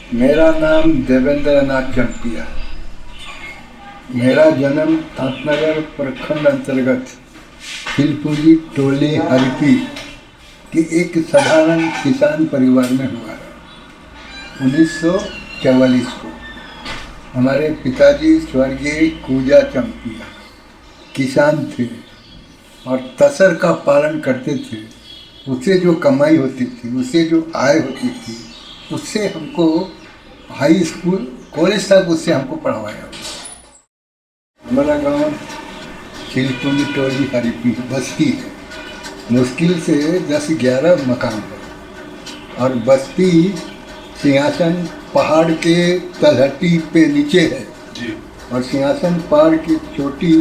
मेरा नाम देवेंद्र नाथ जम्पिया। मेरा जन्म तांतनगर प्रखंड अंतर्गत खिलपुंजी टोली हरिपी के एक साधारण किसान परिवार में हुआ है। 1944 को हमारे पिताजी स्वर्गीय कूजा चम्पिया किसान थे और तसर का पालन करते थे। उससे जो कमाई होती थी, उससे जो आय होती थी, उससे हमको हाई स्कूल कॉलेज तक उससे हमको पढ़वाया। हमारा गांव खिलपुंजी टोली हरिपी बस्ती है। मुश्किल से 10-11 मकान है और बस्ती सिंहासन पहाड़ के तलहटी पे नीचे है जी। और सिंहासन पहाड़ की चोटी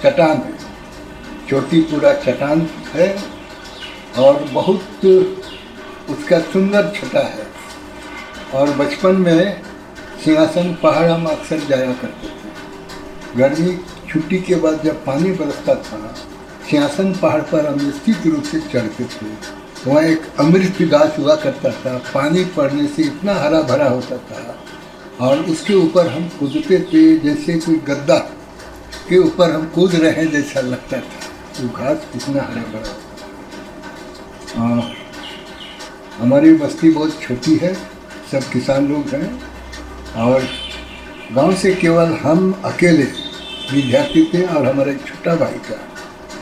चट्टान है, चोटी पूरा चट्टान है और बहुत उसका सुंदर छटा है। और बचपन में सिंहासन पहाड़ हम अक्सर जाया करते थे। गर्मी छुट्टी के बाद जब पानी बरसता था, सिंहासन पहाड़ पर हम निश्चित रूप से चढ़ते थे। वहाँ एक अमृत गाछ हुआ करता था, पानी पड़ने से इतना हरा भरा होता था और उसके ऊपर हम कूदते थे जैसे कोई गद्दा के ऊपर हम कूद रहे हैं जैसा लगता था। वो घास इतना हरा भरा होता था। हमारी बस्ती बहुत छोटी है, सब किसान लोग हैं और गांव से केवल हम अकेले विद्यार्थी थे और हमारा एक छोटा भाई था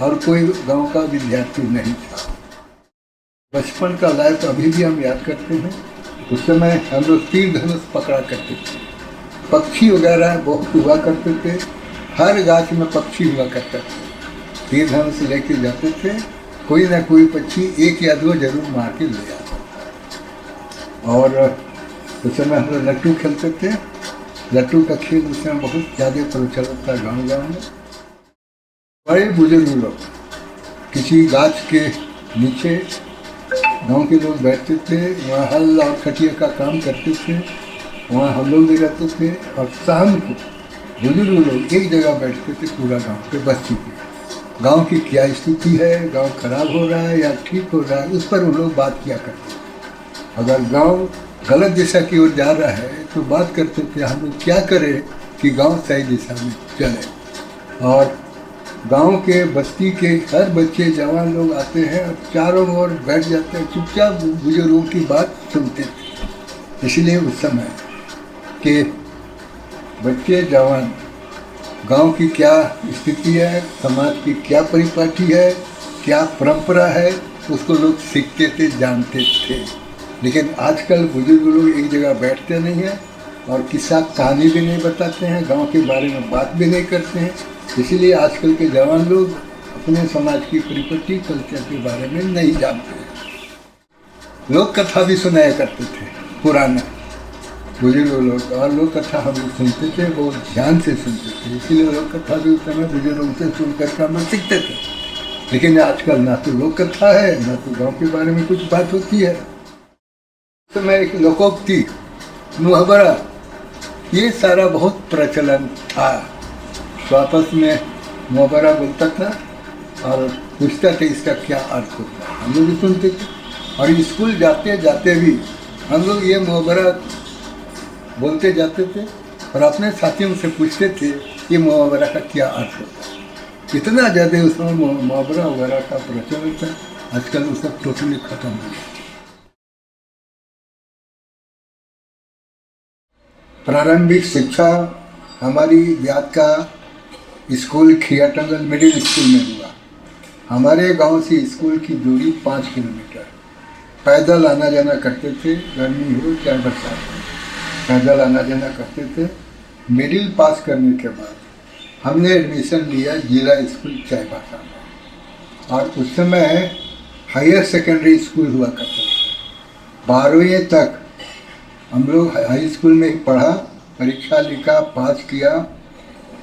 और कोई गांव का विद्यार्थी नहीं था। बचपन का लाइफ अभी भी हम याद करते हैं। उस समय हम लोग तीर धनुष पकड़ा करते थे, पक्षी वगैरह बहुत हुआ करते थे, हर गाछ में पक्षी हुआ करता था। तीर धनुष लेके जाते थे, कोई ना कोई पक्षी एक या दो जरूर मार के ले आता था। और उस समय हम लोग लट्टू खेलते थे। लट्टू का खेल उस समय बहुत ज़्यादा प्रचलित था गाँव में। बड़े बुजुर्ग लोग किसी गाछ के नीचे गांव के लोग बैठते थे, वहाँ हल और खटिया का काम करते थे, वहाँ हम लोग भी रहते थे। और शाम को बुजुर्ग लोग एक जगह बैठते थे पूरा गांव के बस्ती के। गांव की क्या स्थिति है, गांव खराब हो रहा है या ठीक हो रहा है, उस पर वो लोग बात किया करते थे। अगर गांव गलत दिशा की ओर जा रहा है तो बात करते थे हम लोग क्या करें कि गांव सही दिशा में चले। और गांव के बस्ती के हर बच्चे जवान लोग आते हैं और चारों ओर बैठ जाते हैं, चुपचाप बुजुर्गों की बात सुनते थे। इसलिए उस समय के बच्चे जवान गांव की क्या स्थिति है, समाज की क्या परिपाटी है, क्या परंपरा है, उसको लोग सीखते थे, जानते थे। लेकिन आजकल बुजुर्ग लोग एक जगह बैठते नहीं हैं और किस्सा कहानी भी नहीं बताते हैं, गांव के बारे में बात भी नहीं करते हैं। इसीलिए आजकल के जवान लोग अपने समाज की परिपटी कल्चर के बारे में नहीं जानते हैं। लोक कथा भी सुनाया करते थे पुराना बुजुर्ग लोग, और लोक कथा हम लोग सुनते थे, बहुत ध्यान से सुनते थे। इसीलिए लोक कथा भी उस समय बुजुर्गों से सुनकर के हम लोग सीखते थे। लेकिन आजकल ना तो लोक कथा है, ना तो गाँव के बारे में कुछ बात होती है। तो मैं एक लोकोक्ति, मुहावरा, ये सारा बहुत प्रचलन था। तो आपस में मुहावरा बोलता था और पूछता था इसका क्या अर्थ होता है, हम लोग भी सुनते थे। और स्कूल जाते जाते भी हम लोग ये मुहावरा बोलते जाते थे और अपने साथियों से पूछते थे ये मुहावरा का क्या अर्थ होता है। इतना ज़्यादा उसमें मुहावरा वगैरह का प्रचलन था। आजकल वो सब टोटली खत्म हो गया। प्रारंभिक शिक्षा हमारी ब्यात का स्कूल खियाटंगल मिडिल स्कूल में हुआ। हमारे गांव से स्कूल की दूरी 5 किलोमीटर। पैदल आना जाना करते थे, गर्मी हो चाहे बरसात हो, पैदल आना जाना करते थे। मिडिल पास करने के बाद हमने एडमिशन लिया जिला स्कूल चाईबासा में। और उस समय हायर सेकेंडरी स्कूल हुआ करता था। 12वीं तक हम लोग हाई स्कूल में ही पढ़ा, परीक्षा लिखा, पास किया,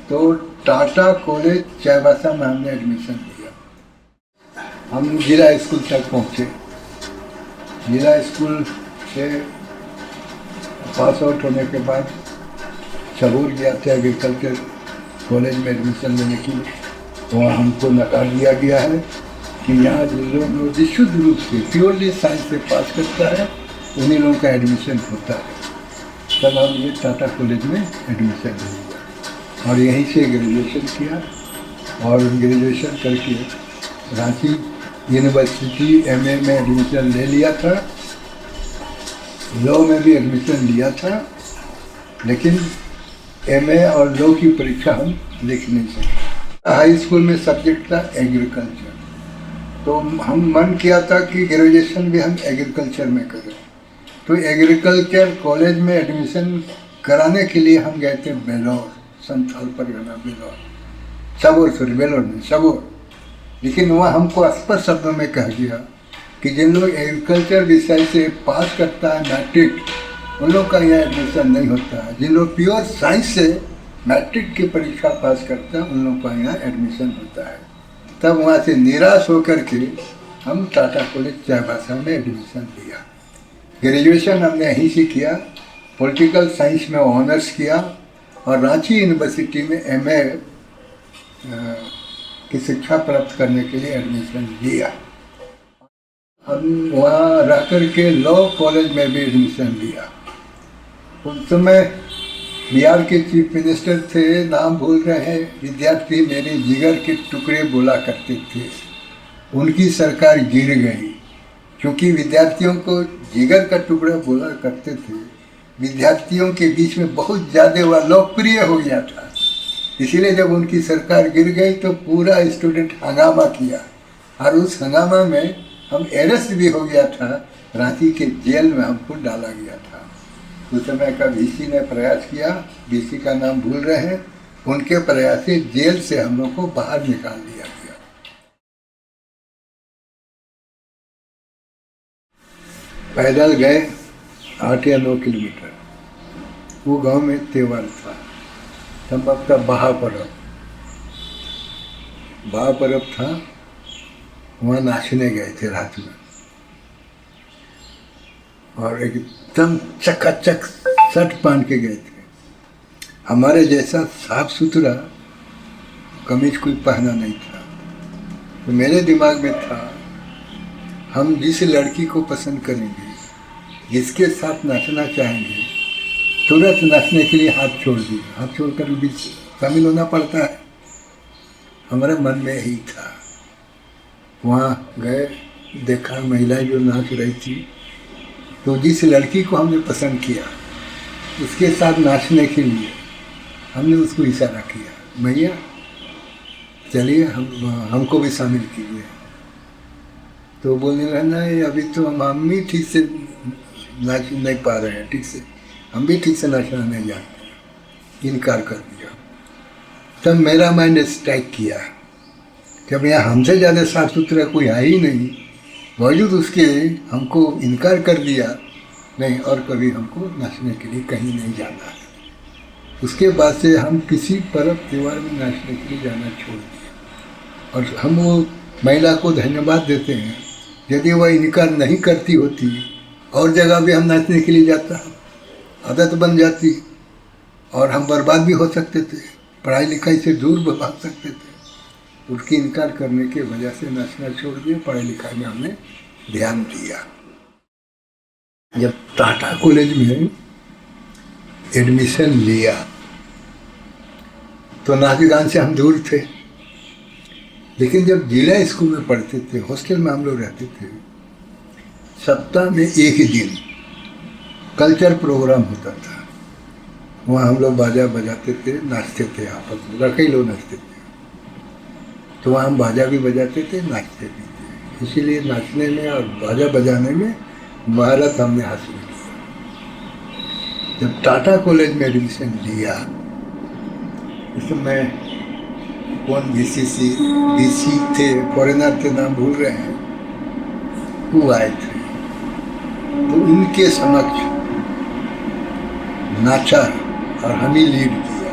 तो टाटा कॉलेज चाईबासा में हमने एडमिशन लिया। हम जिला स्कूल तक पहुँचे। जिला स्कूल से पास आउट होने के बाद सबूर गया था एग्रीकल्चर कॉलेज में एडमिशन लेने के लिए। वहाँ हमको नकार दिया गया है कि यहाँ जिन लोग शुद्ध रूप से प्योरली साइंस से पास करता है उन्हीं लोगों का एडमिशन होता है। तब हम ये टाटा कॉलेज में एडमिशन लिया और यहीं से ग्रेजुएशन किया और ग्रेजुएशन करके रांची यूनिवर्सिटी एमए में एडमिशन ले लिया था, लॉ में भी एडमिशन लिया था, लेकिन एमए और लॉ की परीक्षा हम लिख नहीं सके। हाई स्कूल में सब्जेक्ट था एग्रीकल्चर, तो हम मन किया था कि ग्रेजुएशन भी हम एग्रीकल्चर में करें। तो एग्रीकल्चर कॉलेज में एडमिशन कराने के लिए हम गए थे बेलोर, संथाल परगना बेलोर, बेलोर में सबोर। लेकिन वहाँ हमको स्पष्ट शब्दों में कहा गया कि जिन लोग एग्रीकल्चर विषय से पास करता है मैट्रिक, उन लोग का यहाँ एडमिशन नहीं होता है। जिन लोग प्योर साइंस से मैट्रिक की परीक्षा पास करता है, उन लोग का यहाँ एडमिशन होता है। तब वहाँ से निराश होकर के हम टाटा कॉलेज चाईबासा में एडमिशन लिया। ग्रेजुएशन हमने यहीं से किया, पॉलिटिकल साइंस में ऑनर्स किया और रांची यूनिवर्सिटी में एमए की शिक्षा प्राप्त करने के लिए एडमिशन लिया। हम वहाँ रह कर के लॉ कॉलेज में भी एडमिशन लिया। उस समय बिहार के चीफ मिनिस्टर थे, नाम भूल रहे हैं, विद्यार्थी मेरे जिगर के टुकड़े बोला करते थे। उनकी सरकार गिर गई क्योंकि विद्यार्थियों को जिगर का टुकड़ा बोला करते थे, विद्यार्थियों के बीच में बहुत ज़्यादा वह लोकप्रिय हो गया था। इसीलिए जब उनकी सरकार गिर गई तो पूरा स्टूडेंट हंगामा किया और उस हंगामा में हम अरेस्ट भी हो गया था। रांची के जेल में हमको डाला गया था। उस समय का वीसी ने प्रयास किया, वीसी का नाम भूल रहे हैं, उनके प्रयास से जेल से हम लोग को बाहर निकाल दिया गया। पैदल गए 8 या 9 किलोमीटर। वो गांव में त्योहार था, संभवतः महापर्व था। वहाँ नाचने गए थे रात में और एकदम चकाचक शर्ट पहन के गए थे। हमारे जैसा साफ सुथरा कमीज कोई पहना नहीं था। तो मेरे दिमाग में था, हम जिस लड़की को पसंद करेंगे, जिसके साथ नाचना चाहेंगे, तुरंत नाचने के लिए हाथ छोड़ दिए। हाथ छोड़कर भी शामिल होना पड़ता है। हमारे मन में यही था। वहाँ गए, देखा महिलाएं जो नाच रही थी, तो जिस लड़की को हमने पसंद किया उसके साथ नाचने के लिए हमने उसको इशारा किया, भैया चलिए हमको भी शामिल कीजिए। तो बोलने लगा, नहीं अभी तो हम भी ठीक से नाच नहीं पा रहे हैं, ठीक से हम भी ठीक से नाचना नहीं जानते। इनकार कर दिया। तब मेरा माइंड स्ट्राइक किया कि अब यहाँ हमसे ज़्यादा साफ सुथरा कोई है ही नहीं, बावजूद उसके हमको इनकार कर दिया। नहीं, और कभी हमको नाचने के लिए कहीं नहीं जाना है। उसके बाद से हम किसी पर्व त्योहार में नाचने के लिए जाना छोड़ दिया। और हम वो महिला को धन्यवाद देते हैं, यदि वह इनकार नहीं करती होती और जगह भी हम नाचने के लिए जाता, आदत बन जाती और हम बर्बाद भी हो सकते थे, पढ़ाई लिखाई से दूर भाग सकते थे। उसकी इनकार करने की वजह से नाचना छोड़ दिया, पढ़ाई लिखाई में हमने ध्यान दिया। जब टाटा कॉलेज में एडमिशन लिया तो नाच गान से हम दूर थे, लेकिन जब जिला स्कूल में पढ़ते थे, हॉस्टल में हम लोग रहते थे, सप्ताह में एक दिन कल्चर प्रोग्राम होता था। वहाँ हम लोग बाजा बजाते थे, नाचते थे, आपस में लड़के लोग नाचते थे। तो वहाँ हम बाजा भी बजाते थे, नाचते भी थे। इसीलिए नाचने में और बाजा बजाने में महारत हमने हासिल की। जब टाटा कॉलेज में एडमिशन लिया, उस समय कौन वीसी थे, फॉरेनर थे, नाम भूल रहे हैं, वो आए थे। तो उनके समक्ष नाचा और हम ही लीड किया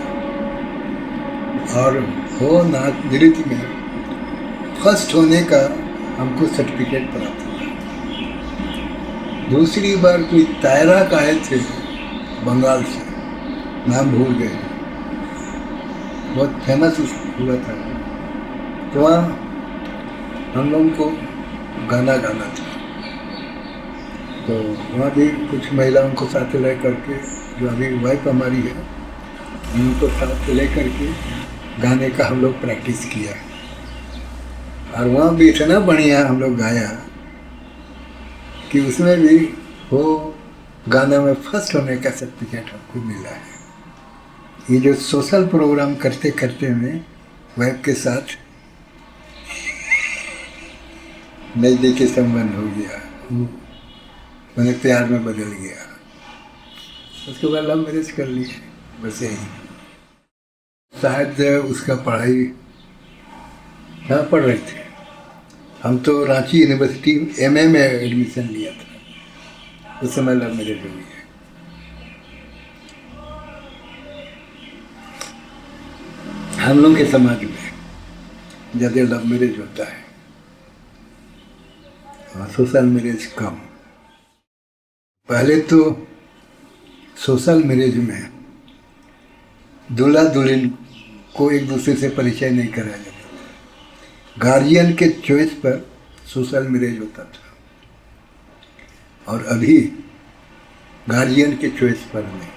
और वो नाच नृत्य में फर्स्ट होने का हमको सर्टिफिकेट प्राप्त हुआ। दूसरी बार कोई तैराक आए थे बंगाल से, नाम भूल गए, बहुत फेमस हुआ था। तो वहाँ हम लोगों को गाना गाना था। तो वहाँ भी कुछ महिलाओं को साथ ले करके जो अभी वाइफ हमारी है, उनको साथ लेकर के गाने का हम लोग प्रैक्टिस किया, और वहाँ भी इतना बढ़िया हम लोग गाया कि उसमें भी वो गाना में फर्स्ट होने का सर्टिफिकेट हमको मिला है। ये जो सोशल प्रोग्राम करते करते में वाइफ के साथ नज़दीकी संबंध हो गया, मैंने प्यार में बदल गया। उसके बाद लव मैरिज कर ली, बस यही। शायद उसका पढ़ाई कहाँ पढ़ रहे थे, हम तो रांची यूनिवर्सिटी एमए में एडमिशन लिया था, उस समय लव मैरिज हुई है। हम लोग के समाज में ज़्यादा लव मैरिज होता है और सोशल मैरिज कम। पहले तो सोशल मैरिज में दूल्हा दुल्हन को एक दूसरे से परिचय नहीं कराया जाता था, गार्जियन के चॉइस पर सोशल मैरिज होता था, और अभी गार्जियन के चॉइस पर नहीं।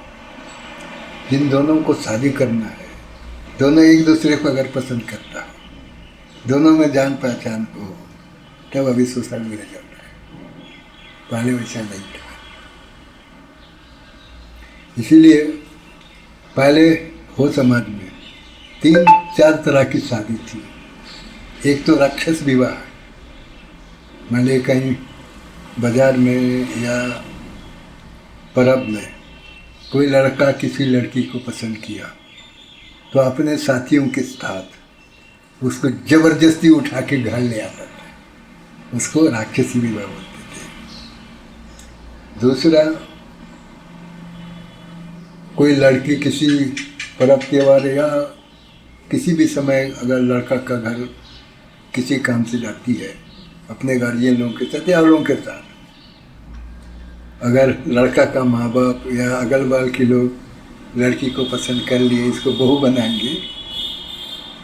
जिन दोनों को शादी करना है, दोनों एक दूसरे को अगर पसंद करता हो, दोनों में जान पहचान हो, तब अभी सोशल मैरिज होता है, पहले वैसा नहीं था। इसीलिए पहले हो समाज में 3-4 तरह की शादी थी। एक तो राक्षस विवाह, मान लीजिए कहीं बाजार में या पर्व में कोई लड़का किसी लड़की को पसंद किया तो अपने साथियों के साथ उसको जबरदस्ती उठा के घर ले आता था, उसको राक्षसी विवाह बोलते थे। दूसरा, कोई लड़की किसी पर्व त्योहार या किसी भी समय अगर लड़का का घर किसी काम से जाती है अपने गार्जियन लोगों के साथ या लोगों के साथ, अगर लड़का का माँ बाप या अगल बगल के लोग लड़की को पसंद कर लिए, इसको बहू बनाएंगे,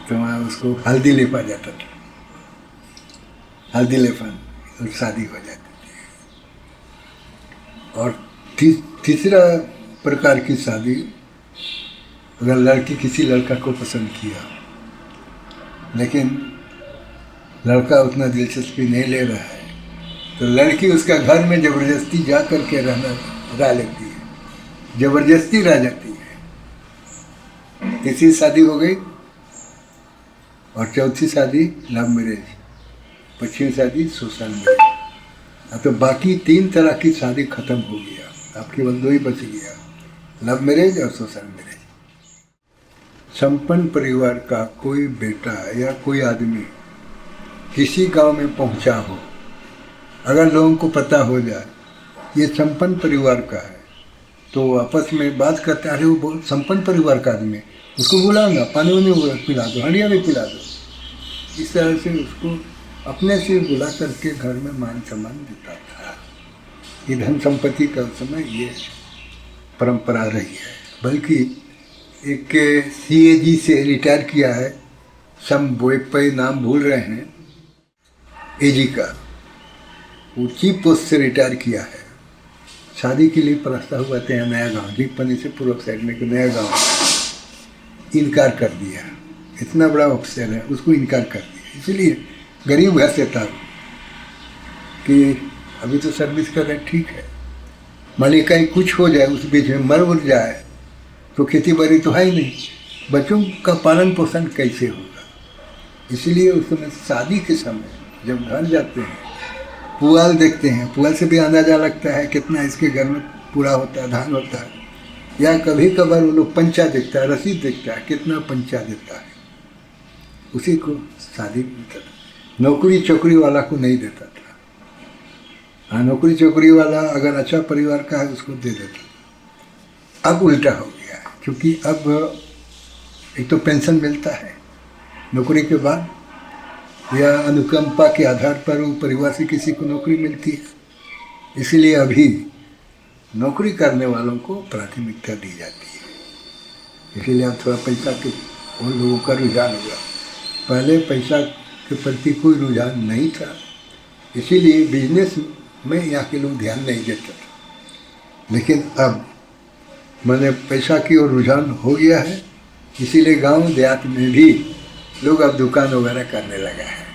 तो वहाँ उसको हल्दी लेपा जाता था, हल्दी लेपन, और शादी हो जाती थी। और तीसरा प्रकार की शादी, अगर लड़की किसी लड़का को पसंद किया लेकिन लड़का उतना दिलचस्पी नहीं ले रहा है, तो लड़की उसका घर में ज़बरदस्ती जा कर के रह लेती है, ज़बरदस्ती रह जाती है। तीसरी शादी हो गई, और चौथी शादी लव मैरिज, पांचवी शादी सोशल मैरिज। अब तो बाकी 3 तरह की शादी खत्म हो गया, अब केवल 2 ही बच गया, लव मैरिज और सोशल मैरिज। संपन्न परिवार का कोई बेटा या कोई आदमी किसी गांव में पहुंचा हो, अगर लोगों को पता हो जाए ये संपन्न परिवार का है, तो आपस में बात करते, अरे वो बहुत संपन्न परिवार का आदमी, उसको बुलाऊंगा, पानी वानी पिला दो, हंडिया भी पिला दो। इस तरह से उसको अपने से बुला करके घर में मान सम्मान देता था। ये धन संपत्ति का समय ये परंपरा रही है। बल्कि एक CAG से रिटायर किया है, सम बोईपई नाम भूल रहे हैं, AG का, वो चीफ पोस्ट से रिटायर किया है। शादी के लिए प्रस्ताव हुआ था नया गांव, दीपनी से पूर्व साइड में एक नया गांव, इनकार कर दिया। इतना बड़ा ऑफिसर है, उसको इनकार कर दिया। इसलिए गरीब घर से था कि अभी तो सर्विस कर रहे, ठीक है, मान लीजिए कहीं कुछ हो जाए, उस बीच में मर उड़ जाए तो खेती बाड़ी तो है ही नहीं, बच्चों का पालन पोषण कैसे होगा। इसलिए उस समय शादी के समय जब घर जाते हैं, पुआल देखते हैं, पुआल से भी अंदाजा लगता है कितना इसके घर में पूरा होता है, धान होता है, या कभी कभार वो लोग पंचा देखता है, रसीद देखता है कितना पंचा देता है, उसी को शादी देता था। नौकरी चौकरी वाला को नहीं देता था। हाँ, नौकरी चौकरी वाला अगर अच्छा परिवार का है उसको दे देता। अब उल्टा हो गया है, क्योंकि अब एक तो पेंशन मिलता है नौकरी के बाद, या अनुकंपा के आधार पर वो परिवार से किसी को नौकरी मिलती है। इसीलिए अभी नौकरी करने वालों को प्राथमिकता दी जाती है। इसीलिए अब थोड़ा पैसा के उन लोगों का रुझान हुआ। पहले पैसा के प्रति कोई रुझान नहीं था, इसीलिए बिजनेस में यहाँ के लोग ध्यान नहीं देते थे। लेकिन अब मैंने पैसा की ओर रुझान हो गया है, इसीलिए गांव देहात में भी लोग अब दुकान वगैरह करने लगा है।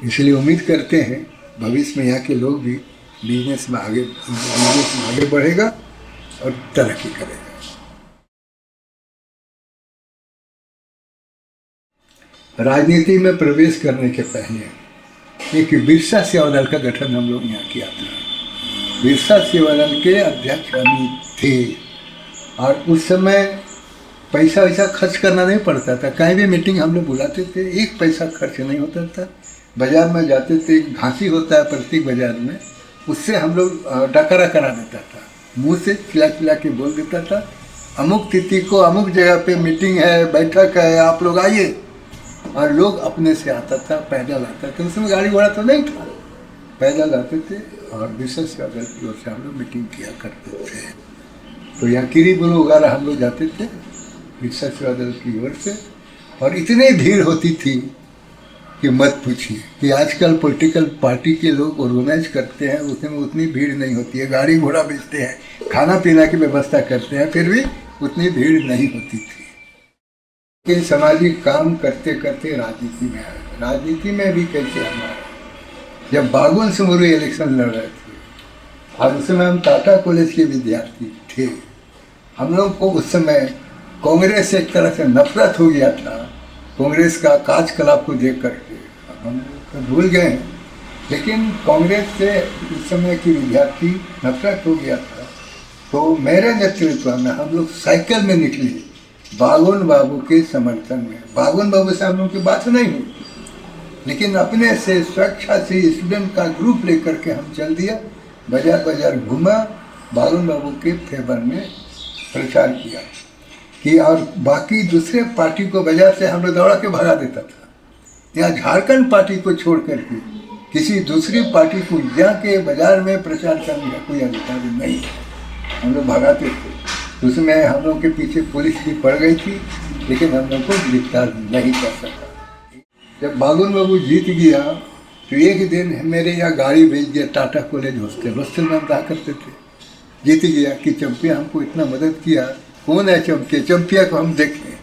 इसलिए उम्मीद करते हैं भविष्य में यहाँ के लोग भी बिजनेस में आगे बढ़ेगा और तरक्की करेगा। राजनीति में प्रवेश करने के पहले एक बिरसा सेवा दल का गठन हम लोग यहाँ किया था। बिरसा सेवा दल के अध्यक्ष हम थे और उस समय पैसा वैसा खर्च करना नहीं पड़ता था। कहीं भी मीटिंग हम लोग बुलाते थे, एक पैसा खर्च नहीं होता था। बाजार में जाते थे, घासी होता है प्रत्येक बाजार में, उससे हम लोग डकरा करा देता था, मुंह से खिला के बोल देता था अमुक तिथि को अमुक जगह पे मीटिंग है, बैठक है, आप लोग आइए। और लोग अपने से आता था, पैदल आता था। उसमें गाड़ी घोड़ा तो नहीं था, पैदल आते थे और विशेष सेवा दल की ओर से हम लोग मीटिंग किया करते थे। तो यहाँ किरी बुलो वगैरह हम लोग जाते थे विशेष सेवा दल की ओर से, और इतनी भीड़ होती थी कि मत पूछिए। कि आजकल पॉलिटिकल पार्टी के लोग ऑर्गेनाइज करते हैं, उसमें उतनी भीड़ नहीं होती है। गाड़ी घोड़ा बेचते हैं, खाना पीना की व्यवस्था करते हैं, फिर भी उतनी भीड़ नहीं होती थी। कि सामाजिक काम करते करते राजनीति में आए। राजनीति में भी कैसे हमारे जब बागुन से मुरु इलेक्शन लड़ रहे थे और उस समय हम टाटा कॉलेज के विद्यार्थी थे। हम लोग को उस समय कांग्रेस से एक तरह से नफरत हो गया था, कांग्रेस का कार्यकलाप को देख करके हम तो भूल गए हैं, लेकिन कांग्रेस से उस समय की विद्यार्थी नफरत हो गया था। तो मेरे नेतृत्व में हम लोग साइकिल में निकले बागुन बाबू के समर्थन में। बागुन बाबू से हम लोग की बात नहीं हुई, लेकिन अपने से स्वेच्छा से स्टूडेंट का ग्रुप लेकर के हम चल दिया, बाजार बाजार घूमा, बागुन बाबू के फेवर में प्रचार किया कि, और बाकी दूसरे पार्टी को बाजार से हम लोग दौड़ा के भगा देता था। यहाँ झारखंड पार्टी को छोड़ करके किसी दूसरी पार्टी को यहाँ के बाजार में प्रचार करने का कोई अधिकार नहीं, हम लोग भगाते थे। उसमें हम लोग के पीछे पुलिस भी पड़ गई थी, लेकिन हम लोग को गिरफ्तार नहीं कर सका। जब बागुन बाबू जीत गया तो एक दिन मेरे यहाँ गाड़ी भेज दिया टाटा कॉलेज हॉस्टल में हम रहा करते थे। जीत गया कि चंपिया हमको इतना मदद किया, कौन है चंपिया को हम देखें,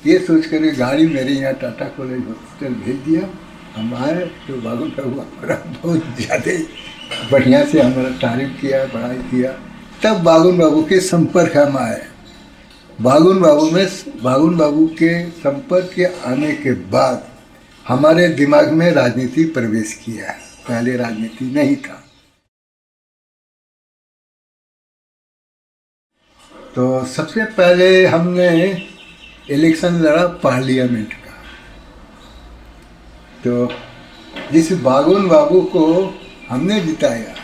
ये सोच कर गाड़ी मेरे यहाँ टाटा कॉलेज हॉस्टल भेज दिया। हम आए तो बागुन बाबू हमारा बहुत ज़्यादा बढ़िया से हमारा तारीफ किया, बड़ाई किया। तब बागुन बाबू के संपर्क हम आए। बागुन बाबू के संपर्क के आने के बाद हमारे दिमाग में राजनीति प्रवेश किया। पहले राजनीति नहीं था। तो सबसे पहले हमने इलेक्शन लड़ा पार्लियामेंट का। तो जिस बागुन बाबू को हमने जिताया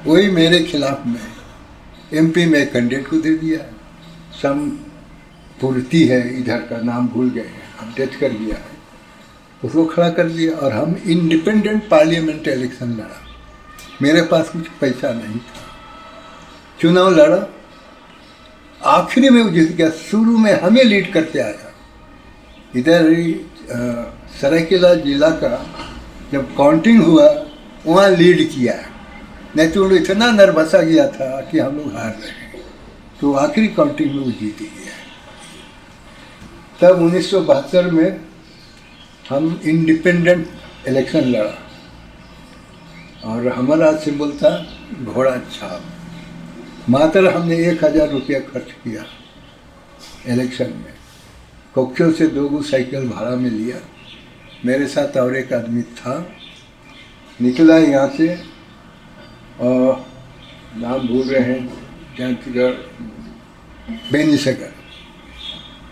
वही मेरे खिलाफ में एमपी में कैंडिडेट को दे दिया। समपूर्ति है, इधर का नाम भूल गए हैं, अपडेट कर दिया है, उसको खड़ा कर दिया और हम इंडिपेंडेंट पार्लियामेंट इलेक्शन लड़ा। मेरे पास कुछ पैसा नहीं था, चुनाव लड़ा, आखिरी में वो जीत गया। शुरू में हमें लीड करते आया। इधर सरायकेला जिला का जब काउंटिंग हुआ वहाँ लीड किया, नहीं तो इतना नर्वस आ गया था कि हम लोग हार रहे हैं। तो आखिरी काउंटिंग में वो जीत गया। तब 1972 में हम इंडिपेंडेंट इलेक्शन लड़ा और हमारा सिंबल था घोड़ा छाप। मात्र हमने 1000 रुपया खर्च किया इलेक्शन में। कोक्चो से 2 साइकिल भाड़ा में लिया, मेरे साथ और एक आदमी था। निकला यहाँ से और नाम भूल रहे हैं, चंडीगढ़ बेनीसागर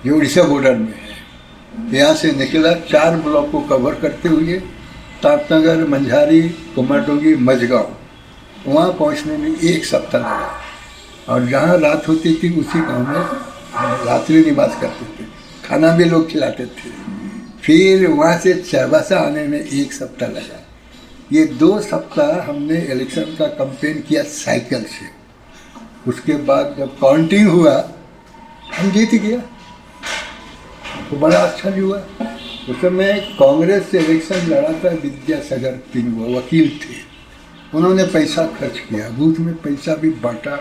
जो उड़ीसा बॉर्डर में है। यहाँ से निकला 4 ब्लॉक को कवर करते हुए तापनगर, मंझारी, कुमारडोंगी, मझगांव। वहाँ पहुँचने में 1 सप्ताह लगा और जहाँ रात होती थी उसी गांव में रात्रि निवास करते थे, खाना भी लोग खिलाते थे। फिर वहाँ से चाईबासा आने में 1 सप्ताह लगा। ये 2 सप्ताह हमने इलेक्शन का कैंपेन किया साइकिल से। उसके बाद जब काउंटिंग हुआ हम जीत गया, तो बड़ा अच्छा भी हुआ। उस समय कांग्रेस से इलेक्शन लड़ा था विद्यासागर पिंगुआ, वकील थे। उन्होंने पैसा खर्च किया, बूथ में पैसा भी बांटा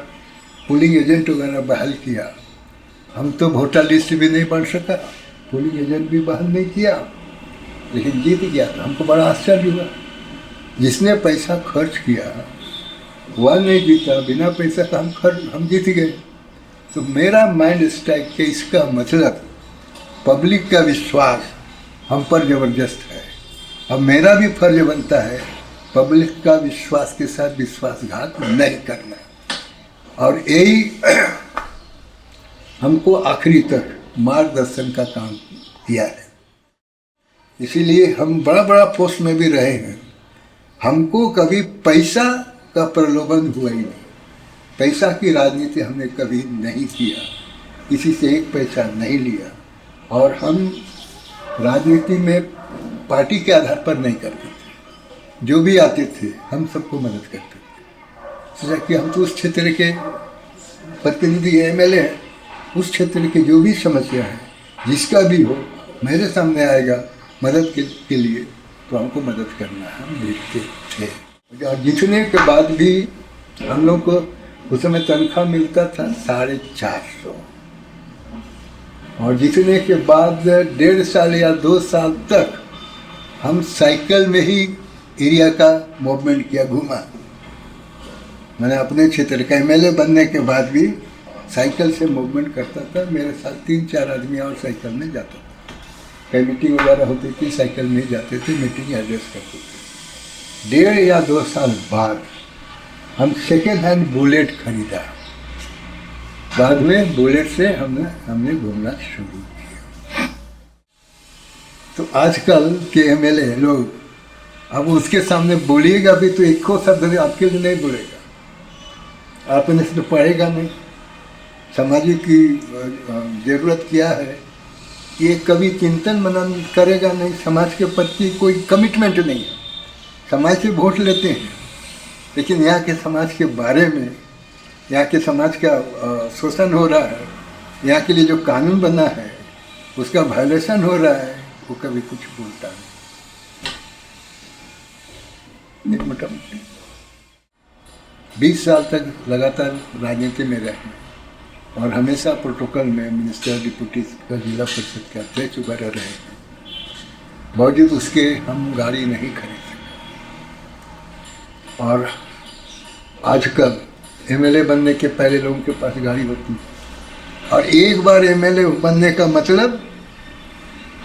पोलिंग एजेंट वगैरह बहाल किया। हम तो वोटर लिस्ट भी नहीं बन सका, पोलिंग एजेंट भी बहाल नहीं किया, लेकिन जीत गया। तो हमको बड़ा आश्चर्य हुआ, जिसने पैसा खर्च किया वह नहीं जीता, बिना पैसा का हम जीत गए। तो मेरा माइंड स्ट्राइक के इसका मतलब पब्लिक का विश्वास हम पर ज़बरदस्त है। अब मेरा भी फर्ज बनता है पब्लिक का विश्वास के साथ विश्वासघात नहीं करना, और यही हमको आखिरी तक मार्गदर्शन का काम किया है। इसीलिए हम बड़ा बड़ा पोस्ट में भी रहे हैं। हमको कभी पैसा का प्रलोभन हुआ ही नहीं, पैसा की राजनीति हमने कभी नहीं किया, किसी से एक पैसा नहीं लिया, और हम राजनीति में पार्टी के आधार पर नहीं करते थे। जो भी आते थे हम सबको मदद करते थे। सोचा कि हम तो उस क्षेत्र के प्रतिनिधि एमएलए हैं, उस क्षेत्र की जो भी समस्या है जिसका भी हो मेरे सामने आएगा मदद के लिए, तो हमको मदद करना है, हम देखते थे। जीतने के बाद भी हम लोग को उस समय तनख्वाह मिलता था 450, और जीतने के बाद 1.5 साल या 2 साल तक हम साइकिल में ही एरिया का मूवमेंट किया, घूमा। मैंने अपने क्षेत्र का एमएलए बनने के बाद भी साइकिल से मूवमेंट करता था। मेरे साथ 3-4 आदमी और साइकिल में जाता था। कई मीटिंग वगैरह होती थी, साइकिल में जाते थे, मीटिंग एड्रेस करते थे। 1.5 या 2 साल बाद हम सेकेंड हैंड बुलेट खरीदा। बाद में बुलेट से हमने घूमना शुरू किया। तो आजकल के एमएलए लोग अब उसके सामने बोलिएगा भी तो एक शब्द आपके लिए नहीं बोलेगा, आपने से तो पढ़ेगा नहीं। सामाजिक की ज़रूरत क्या है, ये कभी चिंतन मनन करेगा नहीं, समाज के प्रति कोई कमिटमेंट नहीं है। समाज से वोट लेते हैं, लेकिन यहाँ के समाज के बारे में, यहाँ के समाज का शोषण हो रहा है, यहाँ के लिए जो कानून बना है उसका वायलेशन हो रहा है, वो कभी कुछ बोलता नहीं। मोटा मोटी 20 साल तक लगातार राजनीति में रहे, और हमेशा प्रोटोकॉल में मिनिस्टर, डिप्टी का, जिला परिषद के अध्यक्ष वगैरह रहे। बावजूद उसके हम गाड़ी नहीं खरीद सके। और आजकल एमएलए बनने के पहले लोगों के पास गाड़ी होती है, और एक बार एमएलए बनने का मतलब,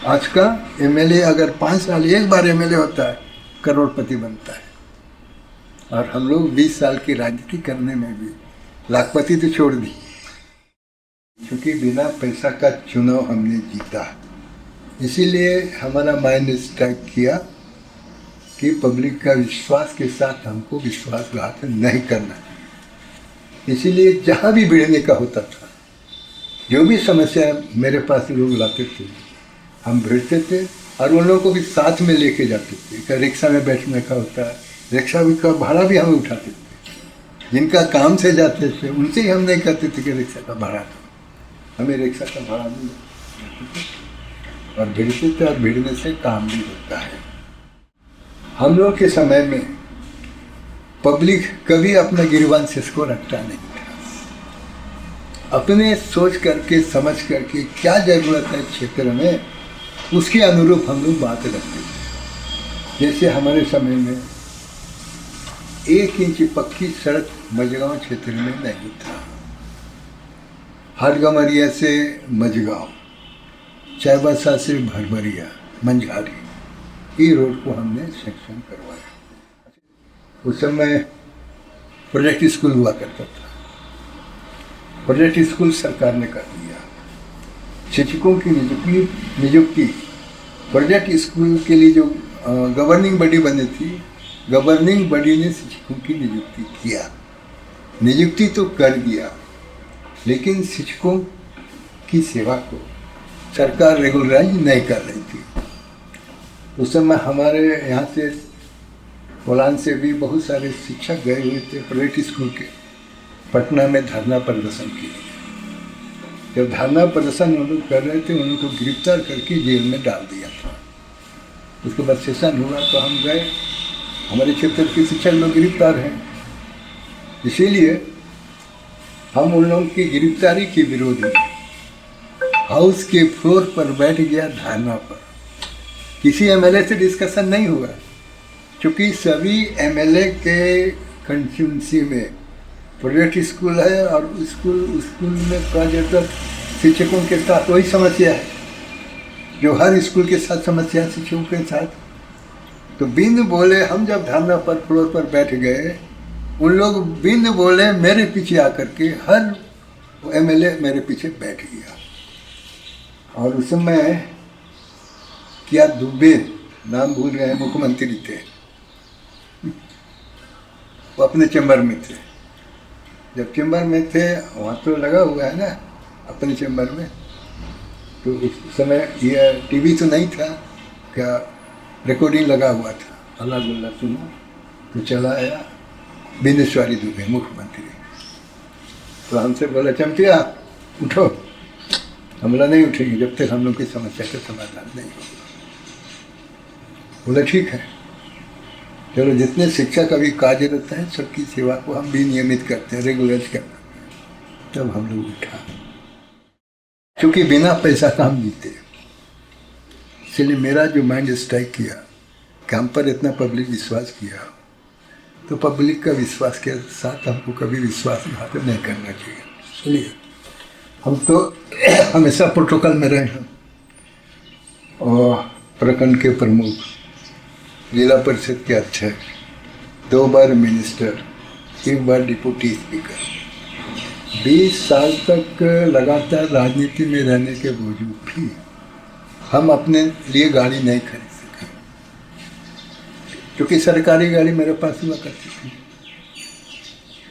आज का एमएलए अगर 5 साल एक बार एमएलए होता है करोड़पति बनता है। और हम लोग 20 साल की राजनीति करने में भी लाखपति तो छोड़ दी, क्योंकि बिना पैसा का चुनाव हमने जीता। इसीलिए हमारा माइंड स्ट्राइक किया कि पब्लिक का विश्वास के साथ हमको विश्वासघात नहीं करना। इसीलिए जहाँ भी भिड़ने का होता था, जो भी समस्या मेरे पास लोग लाते थे, हम भिड़ते थे, और उन लोगों को भी साथ में लेके जाते थे। रिक्शा में बैठने का होता है, रिक्शा भी का भाड़ा भी हम उठाते थे। जिनका काम से जाते थे उनसे ही हम नहीं कहते थे कि रिक्शा का भाड़ा दो, हमें रिक्शा का भाड़ा नहीं, और भिड़ते थे, और भिड़ने से काम भी होता है। हम लोग के समय में पब्लिक कभी अपना गिरबान सिसको रखता नहीं था। अपने सोच करके, समझ करके क्या ज़रूरत है क्षेत्र में, उसके अनुरूप हम लोग बात रखते थे। जैसे हमारे समय में 1 इंच पक्की सड़क मझगांव क्षेत्र में नहीं था। हटगमरिया से मझगांव, चाईबासा से भरभरिया, मंझारी, ये रोड को हमने सेक्शन करवाया। उस समय प्रोजेक्ट स्कूल हुआ करता था, प्रोजेक्ट स्कूल सरकार ने कर दिया। शिक्षकों की नियुक्ति प्रोजेक्ट स्कूल के लिए जो गवर्निंग बॉडी बनी थी, गवर्निंग बॉडी ने शिक्षकों की नियुक्ति किया। नियुक्ति तो कर दिया, लेकिन शिक्षकों की सेवा को सरकार रेगुलराइज नहीं कर रही थी। उस समय हमारे यहाँ से पोलान से भी बहुत सारे शिक्षक गए हुए थे प्राइवेट स्कूल के, पटना में धरना प्रदर्शन के लिए। जब धरना प्रदर्शन उन लोग कर रहे थे, उनको गिरफ्तार करके जेल में डाल दिया था। उसके बाद सेशन हुआ तो हम गए, हमारे क्षेत्र के शिक्षक लोग गिरफ्तार हैं। इसीलिए हम उन लोगों की गिरफ्तारी के विरोध में हाउस के फ्लोर पर बैठ गया धरना पर। किसी एमएलए से डिस्कशन नहीं हुआ, क्योंकि सभी एमएलए के कंस्टिट्यूंसी में प्राइवेट स्कूल है और स्कूल में कार्यरत शिक्षकों के साथ वही समस्या है जो हर स्कूल के साथ समस्या है, शिक्षकों के साथ। तो बिन बोले हम जब धरना पर फ्लोर पर बैठ गए, उन लोग बिन बोले मेरे पीछे आकर के हर एमएलए मेरे पीछे बैठ गया। और उस समय क्या दुबे, नाम भूल गए, मुख्यमंत्री थे, वो अपने चैम्बर में थे। जब चैम्बर में थे, वहाँ तो लगा हुआ है ना अपने चैम्बर में, तो उस समय ये टीवी तो नहीं था, क्या रिकॉर्डिंग लगा हुआ था, अल्लाह गुल्ला सुना तो चला आया बिंदेश्वरी दुबे मुख्यमंत्री। तो हमसे बोला चमटिया उठो, हमला नहीं उठेंगे जब तक हम लोग की समस्या का समाधान नहीं होगा। बोला ठीक है, चलो जितने शिक्षक अभी कार्यरत हैं सबकी सेवा को हम भी नियमित करते हैं, रेगुलर करते हैं। तब हम लोग उठा, क्योंकि बिना पैसा काम जीते, इसलिए मेरा जो माइंड स्ट्राइक किया कि हम पर इतना पब्लिक विश्वास किया, तो पब्लिक का विश्वास के साथ हमको कभी विश्वासघात नहीं करना चाहिए। इसलिए हम तो हमेशा प्रोटोकॉल में रहे हैं। और प्रखंड के प्रमुख, जिला परिषद के अध्यक्ष, 2 बार मिनिस्टर, 1 बार डिप्टी स्पीकर, 20 साल तक लगातार राजनीति में रहने के बावजूद भी हम अपने लिए गाड़ी नहीं खरीद सके, क्योंकि सरकारी गाड़ी मेरे पास हुआ करती थी।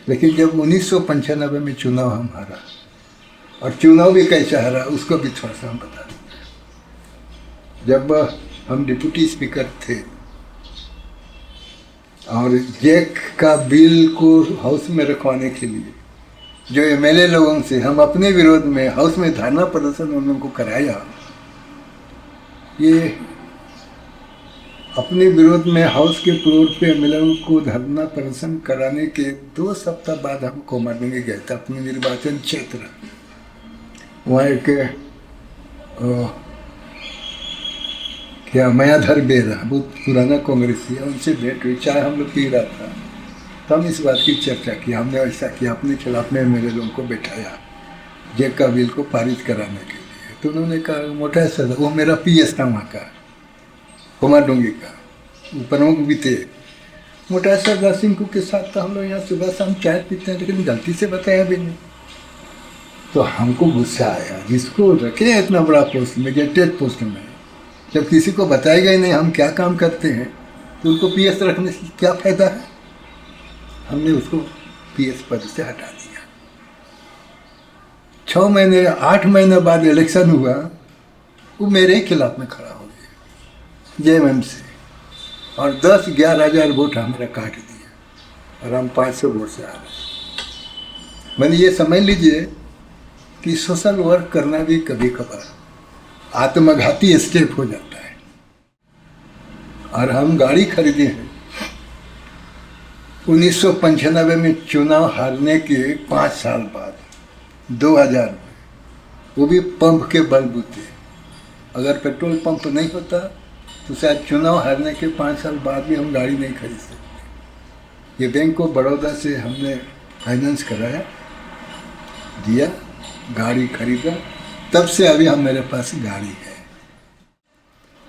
लेकिन जब 1995 में चुनाव हम हारा, और चुनाव भी कैसे हारा उसको भी थोड़ा सा हम बता दें। जब हम डिप्टी स्पीकर थे और जैक का बिल को हाउस में रखवाने के लिए जो एमएलए लोगों से हम अपने विरोध में हाउस में धरना प्रदर्शन उन लोगों को कराया, ये अपने विरोध में हाउस के फ्लोर पे एमएलए को धरना प्रदर्शन कराने के 2 सप्ताह बाद हम कोमाडंगी गए थे अपने निर्वाचन क्षेत्र। वहाँ एक क्या मायाधर बेरा, बहुत पुराना कांग्रेसी है, उनसे भेंट हुई, चाय हम लोग पी रहा था, तो हम इस बात की चर्चा की। हमने ऐसा किया, अपने खिलाफ में मेरे लोगों को बैठाया जैक का बिल को पारित कराने के लिए। तो उन्होंने कहा मोटा सर, वो मेरा पीएस था वहाँ का, कोमाडोंगी का, वो प्रमुख भी थे। मोटा सरदार सिंह के साथ तो हम लोग यहाँ सुबह शाम चाय पीते हैं, लेकिन गलती से बताया भी नहीं। तो हमको गुस्सा आया, जिसको रखे इतना बड़ा पोस्ट में, गेटेड पोस्ट में, जब किसी को बताएगा ही नहीं हम क्या काम करते हैं, तो उनको पीएस रखने से क्या फ़ायदा है। हमने उसको पीएस पद से हटा दिया। 8 महीने बाद इलेक्शन हुआ, वो मेरे ही खिलाफ में खड़ा हो गया जेएमएम से, और 10-11 हज़ार वोट हमारा काट दिया, और हम 500 वोट से आ गए। मैंने ये समझ लीजिए कि सोशल वर्क करना भी कभी कभार आत्मघाती स्टेप हो जाता है। और हम गाड़ी खरीदे हैं 1995 में चुनाव हारने के 5 साल बाद, 2000 में, वो भी पंप के बलबूते। अगर पेट्रोल पंप नहीं होता तो शायद चुनाव हारने के 5 साल बाद भी हम गाड़ी नहीं खरीद सकते। ये बैंक ऑफ बड़ौदा से हमने फाइनेंस कराया, दिया, गाड़ी खरीदा, तब से अभी हम मेरे पास गाड़ी है।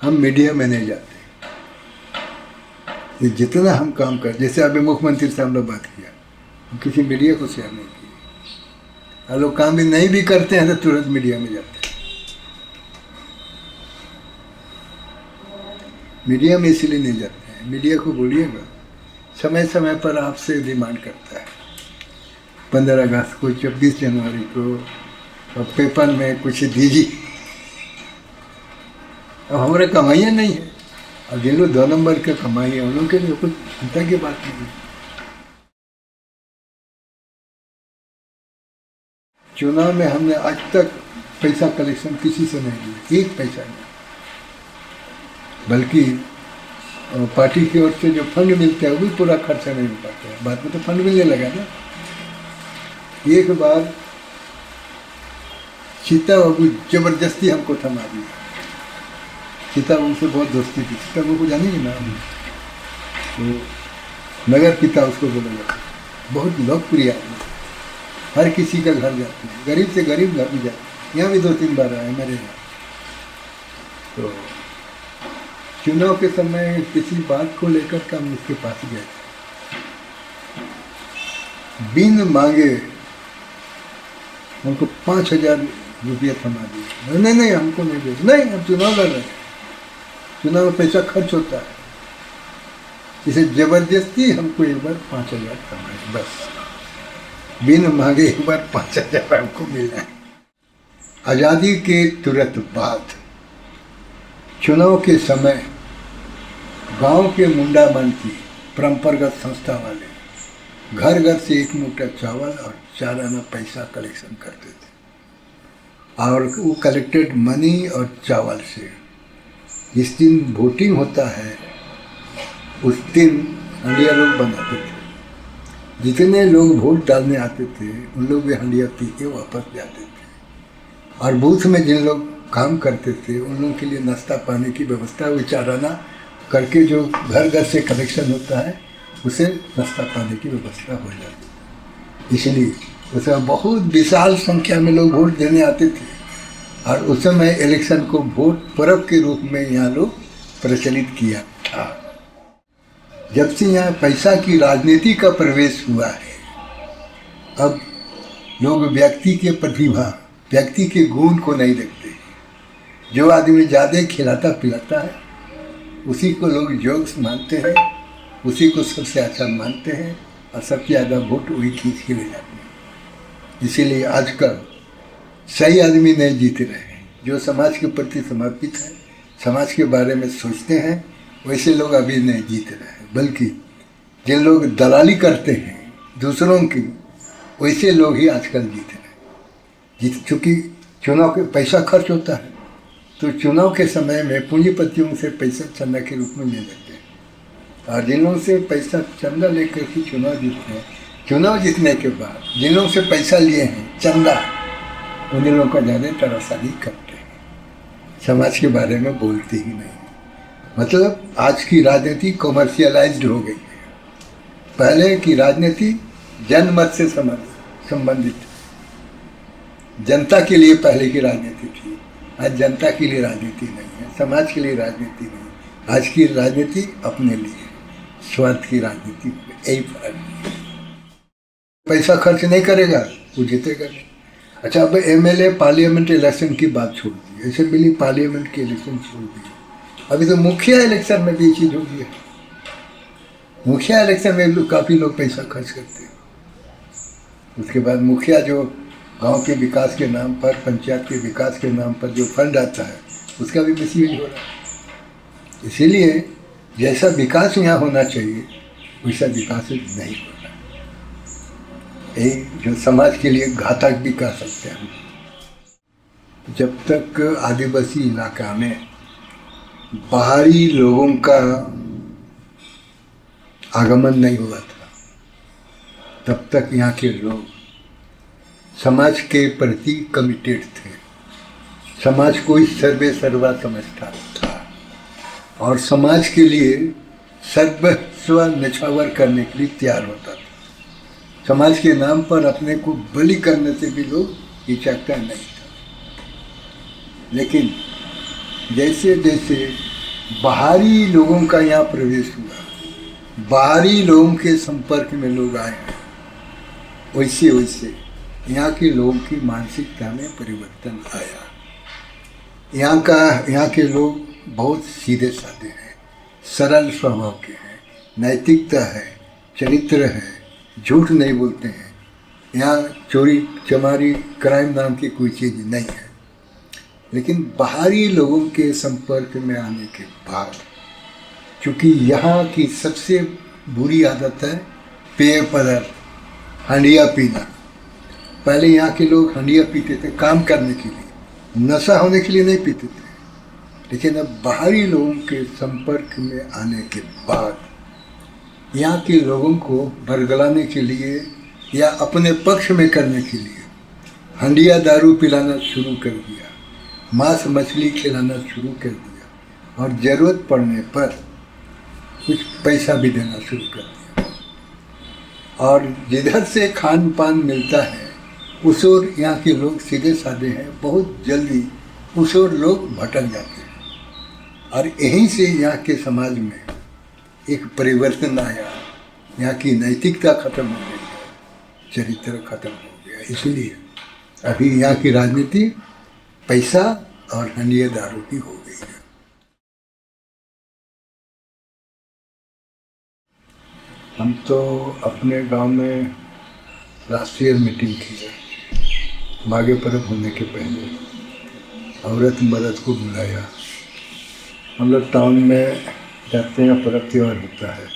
हम मीडिया में नहीं जाते, ये जितना हम काम कर, जैसे अभी मुख्यमंत्री से हम लोग बात किया, हम किसी मीडिया को शेयर नहीं किया। लोग काम भी नहीं भी करते हैं तो तुरंत मीडिया में जाते हैं। मीडिया में इसलिए नहीं जाते हैं, मीडिया को बोलिएगा समय समय पर आपसे डिमांड करता है, 15 अगस्त को, 26 जनवरी को, और पेपर में कुछ दीजिए। अब हमारे कमाइयाँ नहीं है, और जिन लोग 2 नंबर के कमाई है उनके लिए कुछ चिंता की बात नहीं है। चुनाव में हमने आज तक पैसा कलेक्शन किसी से नहीं लिया, 1 पैसा नहीं। बल्कि पार्टी की ओर से जो फंड मिलता है वो भी पूरा खर्चा नहीं हो पाता है। बाद में तो फंड मिलने लगा ना, एक बार सीता बाबू जबरदस्ती हमको थमा दिया। सीता बाबू से बहुत दोस्ती थी, सीता बाबू को जानेंगे ना, तो नगर पिता उसको बोला जाता, बहुत लोकप्रिय आदमी, हर किसी का घर जाते हैं, गरीब से गरीब घर भी जाते, यहाँ भी 2-3 बार आए मेरे यहाँ। तो चुनाव के समय किसी बात को लेकर के हम उसके पास गए, बिन मांगे हमको 5,000 रुपया थमा दिए। नहीं हमको नहीं दे, नहीं हम चुनाव लड़ रहे हैं, चुनाव में पैसा खर्च होता है, इसे जबरदस्ती हमको एक बार 5,000 थमाए, बस बिन मांगे एक बार 5,000 हमको मिला। आज़ादी के तुरंत बाद चुनाव के समय गांव के मुंडा मंत्री परंपरागत संस्था वाले घर घर से 1 मूठा चावल और 4 आना पैसा कलेक्शन करते थे, और वो कलेक्टेड मनी और चावल से जिस दिन वोटिंग होता है उस दिन हंडिया लोग बनाते थे। जितने लोग वोट डालने आते थे उन लोग भी हंडिया पी के वापस जाते थे, और बूथ में जिन लोग काम करते थे उन लोगों के लिए नाश्ता पानी की व्यवस्था विचाराना करके जो घर घर से कलेक्शन होता है उसे नाश्ता पानी की व्यवस्था हो जाती। इसलिए उसमें बहुत विशाल संख्या में लोग वोट देने आते थे, और उस समय इलेक्शन को वोट पर्व के रूप में यहाँ लोग प्रचलित किया था। जब से यहाँ पैसा की राजनीति का प्रवेश हुआ है, अब लोग व्यक्ति के प्रतिभा, व्यक्ति के गुण को नहीं देखते। जो आदमी ज़्यादा खिलाता पिलाता है उसी को लोग जोग्स मानते हैं, उसी को सबसे अच्छा मानते हैं, और सबसे ज़्यादा वोट वही खींच के ले जाते हैं। इसीलिए आजकल सही आदमी नहीं जीत रहे हैं, जो समाज के प्रति समर्पित है, समाज के बारे में सोचते हैं, वैसे लोग अभी नहीं जीत रहे हैं, बल्कि जिन लोग दलाली करते हैं दूसरों की, वैसे लोग ही आजकल जीत रहे हैं। चूँकि चुनाव के पैसा खर्च होता है, तो चुनाव के समय में पूंजीपतियों से पैसा चंदा के रूप में ले लेते हैं, और जिन लोगों से पैसा चंदा लेकर के चुनाव जीतते हैं, चुनाव जीतने के बाद जिन लोगों से पैसा लिए हैं चंदा, उन लोगों का ज़्यादातर आसानी करते हैं, समाज के बारे में बोलते ही नहीं। मतलब आज की राजनीति कॉमर्शियलाइज्ड हो गई है। पहले की राजनीति जनमत से संबंधित, जनता के लिए पहले की राजनीति थी, आज जनता के लिए राजनीति नहीं है, समाज के लिए राजनीति नहीं। आज की राजनीति अपने लिए, स्वार्थ की राजनीति, यही फर्क है। पैसा खर्च नहीं करेगा वो जीतेगा। अच्छा, अब एमएलए पार्लियामेंट इलेक्शन की बात छोड़ दी, असेंबली पार्लियामेंट के इलेक्शन छोड़ दी, अभी तो मुखिया इलेक्शन में भी ये चीज़ हो गई है। मुखिया इलेक्शन में काफ़ी लोग पैसा खर्च करते हैं। उसके बाद मुखिया जो गांव के विकास के नाम पर, पंचायत के विकास के नाम पर जो फंड आता है उसका भी मिसयूज हो रहा है। इसीलिए जैसा विकास यहाँ होना चाहिए वैसा विकास नहीं हो रहा है, यही जो समाज के लिए घातक भी कह सकते हैं। जब तक आदिवासी इलाका में बाहरी लोगों का आगमन नहीं हुआ था, तब तक यहाँ के लोग समाज के प्रति कमिटेड थे, समाज को ही सर्वे सर्वा समझता था, और समाज के लिए सर्वस्व निछावर करने के लिए तैयार होता था। समाज के नाम पर अपने को बलि करने से भी लोग हिचकता नहीं था। लेकिन जैसे जैसे बाहरी लोगों का यहाँ प्रवेश हुआ, बाहरी लोगों के संपर्क में लोग आए, वैसे वैसे यहाँ के लोगों की मानसिकता में परिवर्तन आया। यहाँ के लोग बहुत सीधे साधे हैं, सरल स्वभाव के हैं, नैतिकता है, चरित्र है, झूठ नहीं बोलते हैं। यहाँ चोरी चमारी क्राइम नाम की कोई चीज़ नहीं है। लेकिन बाहरी लोगों के संपर्क में आने के बाद, चूँकि यहाँ की सबसे बुरी आदत है पेय पदार्थ, हंडिया पीना। पहले यहाँ के लोग हंडिया पीते थे काम करने के लिए, नशा होने के लिए नहीं पीते थे। लेकिन अब बाहरी लोगों के संपर्क में आने के बाद यहाँ के लोगों को बरगलाने के लिए या अपने पक्ष में करने के लिए हंडिया दारू पिलाना शुरू कर दिया, मांस मछली खिलाना शुरू कर दिया और ज़रूरत पड़ने पर कुछ पैसा भी देना शुरू कर दिया। और जिधर से खान पान मिलता है उस ओर यहाँ के लोग सीधे साधे हैं, बहुत जल्दी उस ओर लोग भटक जाते हैं। और यहीं से यहाँ के समाज में एक परिवर्तन आया, यहाँ की नैतिकता खत्म हो गई, चरित्र खत्म हो गया। इसलिए अभी यहाँ की राजनीति पैसा और हंडिया दारू की हो गई है। हम तो अपने गांव में राष्ट्रीय मीटिंग की है, माघे पर्व होने के पहले औरत मर्द को बुलाया। हम लोग टाउन में जाते हैं, पर्व त्यौहार होता है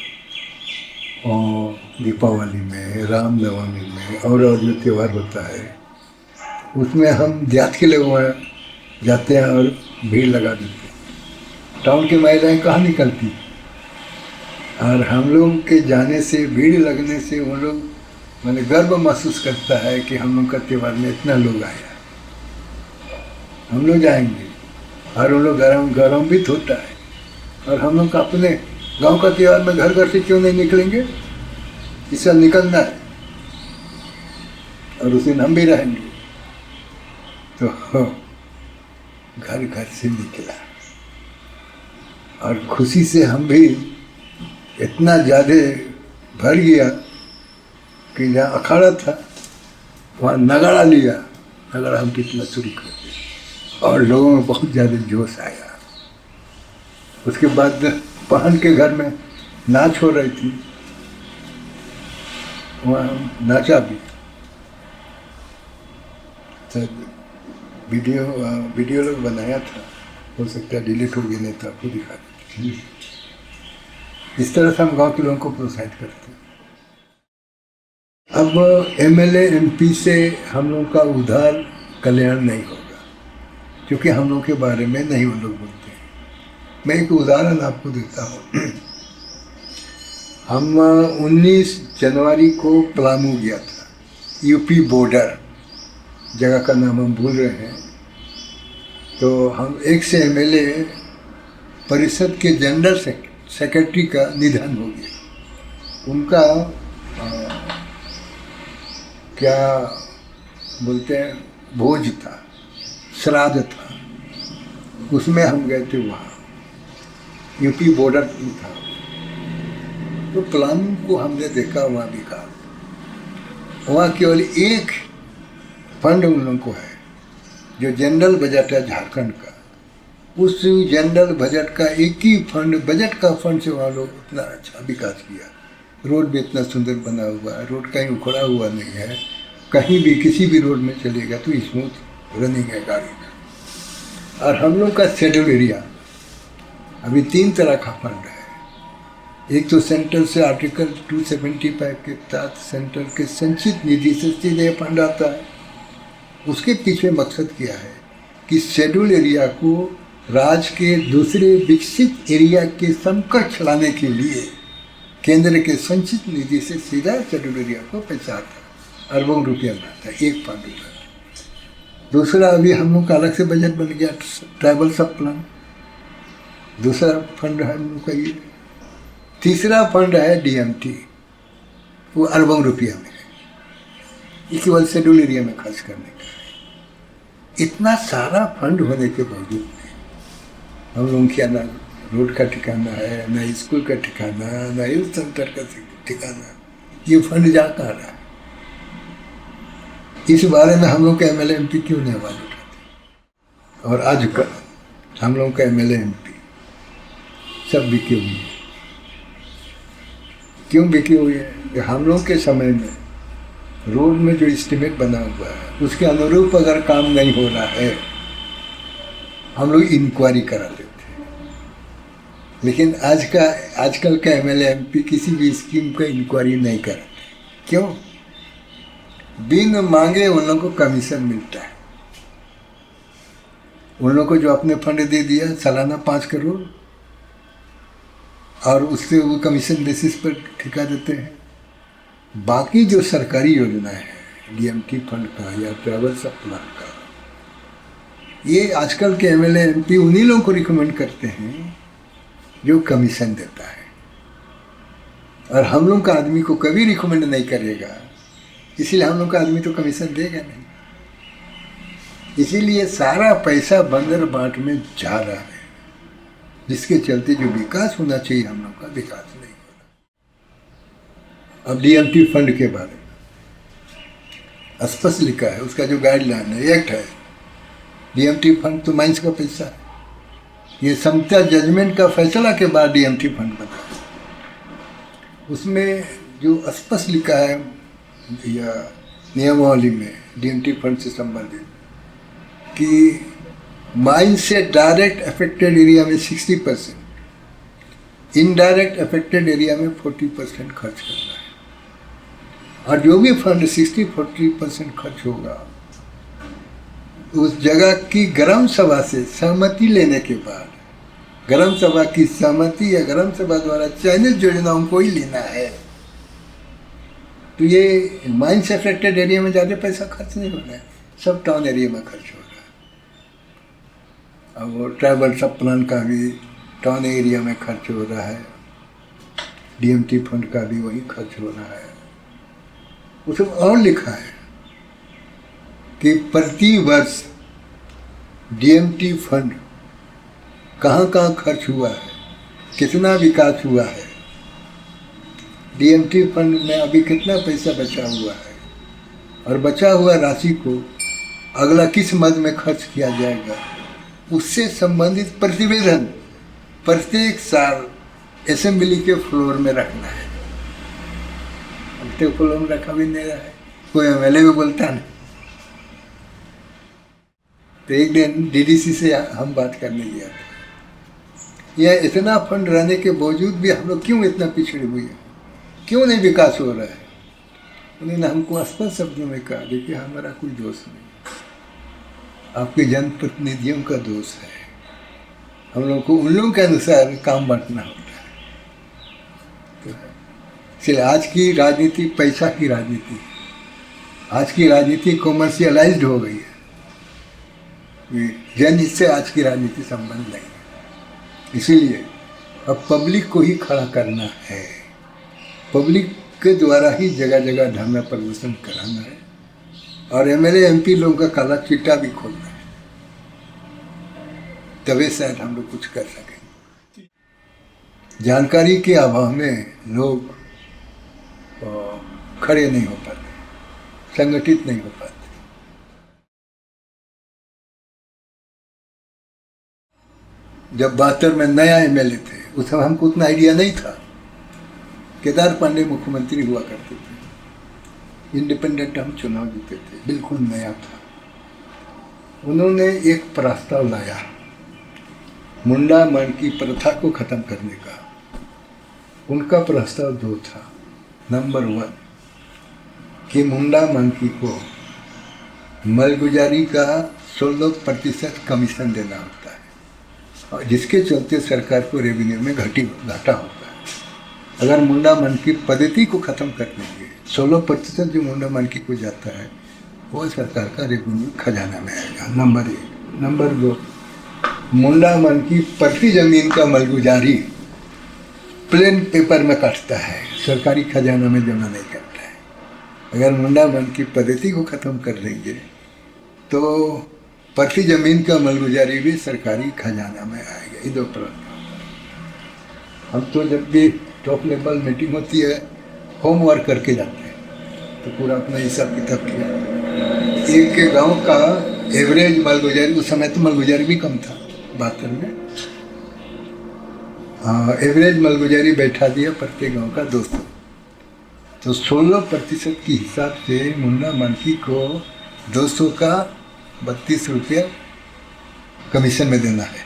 और दीपावली में, रामनवमी में और जो त्यौहार होता है उसमें हम देहात के लोग वहाँ जाते हैं और भीड़ लगा देते हैं। टाउन की महिलाएं कहाँ निकलती, और हम लोग के जाने से, भीड़ लगने से उन लोग मैंने गर्व महसूस करता है कि हम लोग का त्यौहार में इतना लोग आया, हम लोग जाएंगे। और उन लोग गौरवान्वित होता है। और हम लोग का अपने गांव का त्यौहार में घर घर से क्यों नहीं निकलेंगे, इससे निकलना है और उस दिन हम भी रहेंगे। तो घर घर से निकला और खुशी से हम भी इतना ज़्यादा भर गया कि जहाँ अखाड़ा था वहाँ नगाड़ा लिया, नगाड़ा हम कितना शुरू कर दिया और लोगों में बहुत ज़्यादा जोश आया। उसके बाद बहन के घर में नाच हो रही थी, वहाँ नाचा भी। तो वीडियो लोग बनाया था, हो सकता है डिलीट हो गया, नहीं तो आपको दिखा देते। इस तरह से हम गांव के लोगों को प्रोत्साहित करते हैं। अब एमएलए एमपी से हम लोगों का उधार कल्याण नहीं होगा, क्योंकि हम लोग के बारे में नहीं वो लोग बोलते हैं। मैं एक उदाहरण आपको देता हूँ। हम 19 जनवरी को पलामू गया था, यूपी बॉर्डर, जगह का नाम हम भूल रहे हैं। तो हम एक से एमएलए परिषद के जनरल सेक्रेटरी का निधन हो गया। उनका क्या बोलते हैं, भोज था, श्राद्ध था, उसमें हम गए थे। वहाँ यूपी बॉर्डर था, तो पलामू को हमने देखा, वहाँ दिखा। वहाँ केवल एक फंड उन लोगों को है, जो जनरल बजट है झारखंड का। उस जनरल बजट का एक ही फंड, बजट का फंड से वहाँ लोग इतना अच्छा विकास किया। रोड भी इतना सुंदर बना हुआ है, रोड कहीं उखड़ा हुआ नहीं है, कहीं भी किसी भी रोड में चलेगा तो स्मूथ रनिंग है गाड़ी में। और हम लोग का शेड्यूल एरिया अभी 3 तरह का फंड है। एक तो सेंट्रल से आर्टिकल 275 के तहत सेंट्रल के संचित निधि से सीधे फंड आता है। उसके पीछे मकसद क्या है कि शेड्यूल एरिया को राज्य के दूसरे विकसित एरिया के समकक्ष लाने के लिए केंद्र के संचित निधि से सीधा शेड्यूल एरिया को पैसा आता है, अरबों रुपया में आता है, एक फंड होता है। दूसरा, अभी हम लोग का अलग से बजट बन गया, ट्राइबल सब प्लान, दूसरा फंड है हम लोग का ये। तीसरा फंड है डीएमटी, वो अरबों रुपया में है, ये केवल शेड्यूल एरिया में खर्च करने का है। इतना सारा फंड होने के बावजूद हम लोगों के ना रोड का ठिकाना है, ना स्कूल का ठिकाना, ना हेल्थ सेंटर का ठिकाना, ये फंड जा कहाँ रहा है? इस बारे में हम लोग का एमएलए एमपी क्यों नहीं आवाज उठाते? और आज का हम लोग का एमएलए एमपी सब बिके हुए हैं। क्यों बिके हुए हैं? हम लोग के समय में रोड में जो एस्टीमेट बना हुआ है उसके अनुरूप अगर काम नहीं हो रहा है, हम लोग इंक्वायरी करा लेते हैं। लेकिन आजकल का एमएलए एमपी किसी भी स्कीम का इंक्वायरी नहीं कराते। क्यों? बिन मांगे उन लोगों को कमीशन मिलता है। उन लोगों को जो अपने फंड दे दिया सालाना 5 करोड़, और उससे वो कमीशन बेसिस पर ठेका देते हैं। बाकी जो सरकारी योजनाएं हैं डीएमटी फंड का या ट्रैवल सप्लान का, ये आजकल के एमएलए एमपी उन्हीं लोगों को रिकमेंड करते हैं जो कमीशन देता है, और हम लोग का आदमी को कभी रिकमेंड नहीं करेगा, इसीलिए हम लोग का आदमी तो कमीशन देगा नहीं। इसीलिए सारा पैसा बंदर बाट में जा रहा है, जिसके चलते जो विकास होना चाहिए हम लोग का विकास नहीं हो रहा। अब डीएमटी फंड के बारे में स्पष्ट लिखा है, उसका जो गाइडलाइन है, एक्ट है, डीएमटी फंड तो माइंस का पैसा है। ये समता जजमेंट का फैसला के बाद डीएमटी फंड बना है। उसमें जो स्पष्ट लिखा है या नियमावली में डीएमटी फंड से संबंधित कि माइन से डायरेक्ट अफेक्टेड एरिया में 60%, इनडायरेक्ट अफेक्टेड एरिया में 40% खर्च करना है, और जो भी फंड 60-40% खर्च होगा उस जगह की ग्राम सभा से सहमति लेने के बाद, ग्राम सभा की सहमति या ग्राम सभा द्वारा चयनित योजनाओं को ही लेना है। तो ये माइन से अफेक्टेड एरिया में ज़्यादा पैसा खर्च नहीं हो रहा है, सब टाउन एरिया में खर्च हो रहा है। अब वो ट्रैवल सप्लान का भी टाउन एरिया में खर्च हो रहा है, डीएमटी फंड का भी वही खर्च हो रहा है। उसमें और लिखा है कि प्रति वर्ष डीएमटी फंड कहाँ कहाँ खर्च हुआ है, कितना विकास हुआ है, डीएमटी फंड में अभी कितना पैसा बचा हुआ है, और बचा हुआ राशि को अगला किस मद में खर्च किया जाएगा, उससे संबंधित प्रतिवेदन प्रत्येक साल असेंबली के फ्लोर में रखना है। अब तो फ्लोर में रखा भी नहीं रहा है, कोई एमएलए भी बोलता नहीं। तो एक दिन डीडीसी से हम बात करने गया था, यह इतना फंड रहने के बावजूद भी हम लोग क्यों इतना पिछड़े हुए हैं, क्यों नहीं विकास हो रहा है। उन्होंने हमको स्पष्ट शब्दों में कहा, देखिए हमारा कोई दोष नहीं, आपके जनप्रतिनिधियों का दोष है, हम लोग को उन लोगों के अनुसार काम बांटना होता है। तो इसलिए आज की राजनीति पैसा की राजनीति, आज की राजनीति कॉमर्शियलाइज्ड हो गई है, जनहित से आज की राजनीति संबंध नहीं है। इसीलिए अब पब्लिक को ही खड़ा करना है, पब्लिक के द्वारा ही जगह जगह धरना प्रदर्शन कराना है, और एमएलए एमपी लोगों का काला चिट्टा भी खोलना है, तभी शायद हम लोग कुछ कर सकें। जानकारी के अभाव में लोग खड़े नहीं हो पाते, संगठित नहीं हो पाते। जब 72 में नया एमएलए थे, उस समय हमको उतना आइडिया नहीं था। केदार पांडे मुख्यमंत्री हुआ करते थे, इंडिपेंडेंट हम चुनाव जीते थे, बिल्कुल नया था। उन्होंने एक प्रस्ताव लाया मुंडा मानकी प्रथा को ख़त्म करने का। उनका प्रस्ताव 2 था। नंबर 1 कि मुंडा मानकी को मालगुजारी का 16% कमीशन देना होता है, और जिसके चलते सरकार को रेवेन्यू में घाटा होता है। अगर मुंडा मानकी पद्धति को ख़त्म कर देंगे, 16% जो मुंडा मानकी को जाता है वो सरकार का रेवेन्यू खजाना में आएगा। नंबर 1। नंबर 2, मुंडा मानकी प्रति ज़मीन का मालगुजारी प्लेन पेपर में काटता है, सरकारी खजाना में जमा नहीं करता है। अगर मुंडा मानकी पद्धति को ख़त्म कर देंगे तो प्रति ज़मीन का मालगुजारी भी सरकारी खजाना में आएगा। ये 2 प्रश्न। हम तो जब भी टॉप लेवल मीटिंग होती है होमवर्क करके जाते हैं, तो पूरा अपना हिसाब किताब किया। एक के गांव का एवरेज मालगुजारी, उस समय तो मालगुजारी भी कम था 72 में, एवरेज मालगुजारी बैठा दिया प्रत्येक गांव का 200। तो 16% के हिसाब से मुंडा मानकी को 200 का 32 रुपया कमीशन में देना है,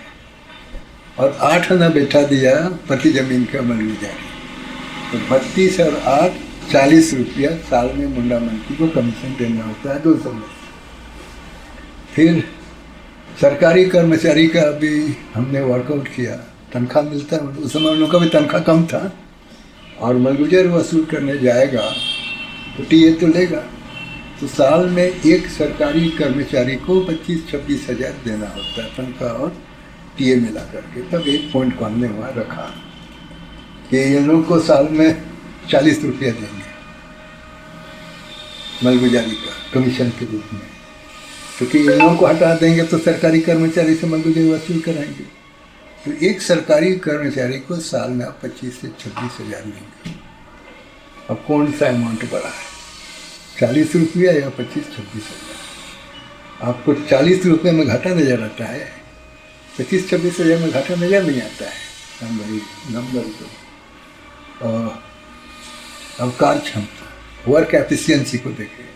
और 8 आना बैठा दिया प्रति ज़मीन का मालगुजारी। तो 32 और 8 40 रुपया साल में मुंडा मानकी को कमीशन देना होता है 200 में। फिर सरकारी कर्मचारी का भी हमने वर्कआउट किया, तनख्वाह मिलता है, उस समय उन लोगों का भी तनख्वाह कम था, और मालगुजारी वसूल करने जाएगा तो टीए तो लेगा। तो साल में एक सरकारी कर्मचारी को 25-26 हज़ार देना होता है तनख्वाह और टीए मिला करके। तब एक पॉइंट को हमने वहाँ रखा कि इन लोगों को साल में 40 रुपया देंगे मलगुजारी का कमीशन के रूप में, क्योंकि इन लोगों को हटा देंगे तो सरकारी कर्मचारी से मलगुजारी वसूल कराएंगे। तो एक सरकारी कर्मचारी को साल में आप 25 से 26 हज़ार देंगे। अब कौन सा अमाउंट बड़ा है, 40 रुपया या 25-26 हज़ार? आपको 40 रुपये में घाटा नज़र आता है, 25-26 हज़ार में घाटा नज़र नहीं आता है। नंबर तो अब कार्य क्षमता, वर्क एफिशिएंसी को देखें।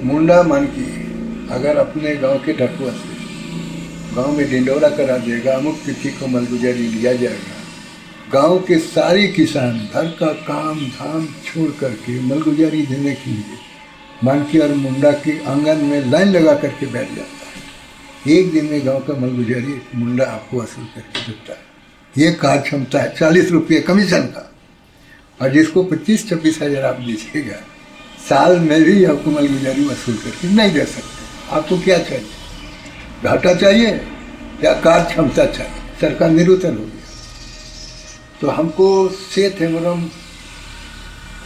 मुंडा मन की अगर अपने गांव के ढकुआ से गांव में डिंडोरा करा देगा, अमुक तिथि को मलगुजारी लिया जाएगा, गांव के सारे किसान घर का काम धाम छोड़ करके मलगुजारी देने के लिए मानकी और मुंडा के आंगन में लाइन लगा करके बैठ जाता है। एक दिन में गांव का मलगुजारी मुंडा आपको वसूल करके देता है। ये कार्य क्षमता है 40 रुपये कमीशन का। और जिसको 25-26 हज़ार आप दीजिएगा, साल में भी आपको मलगुजारी वसूल करके नहीं दे सकते। आपको क्या चाहिए, घाटा चाहिए या कार्य क्षमता चाहिए? सरकार निरुत्तर हो गया। तो हमको सेठ हेमरम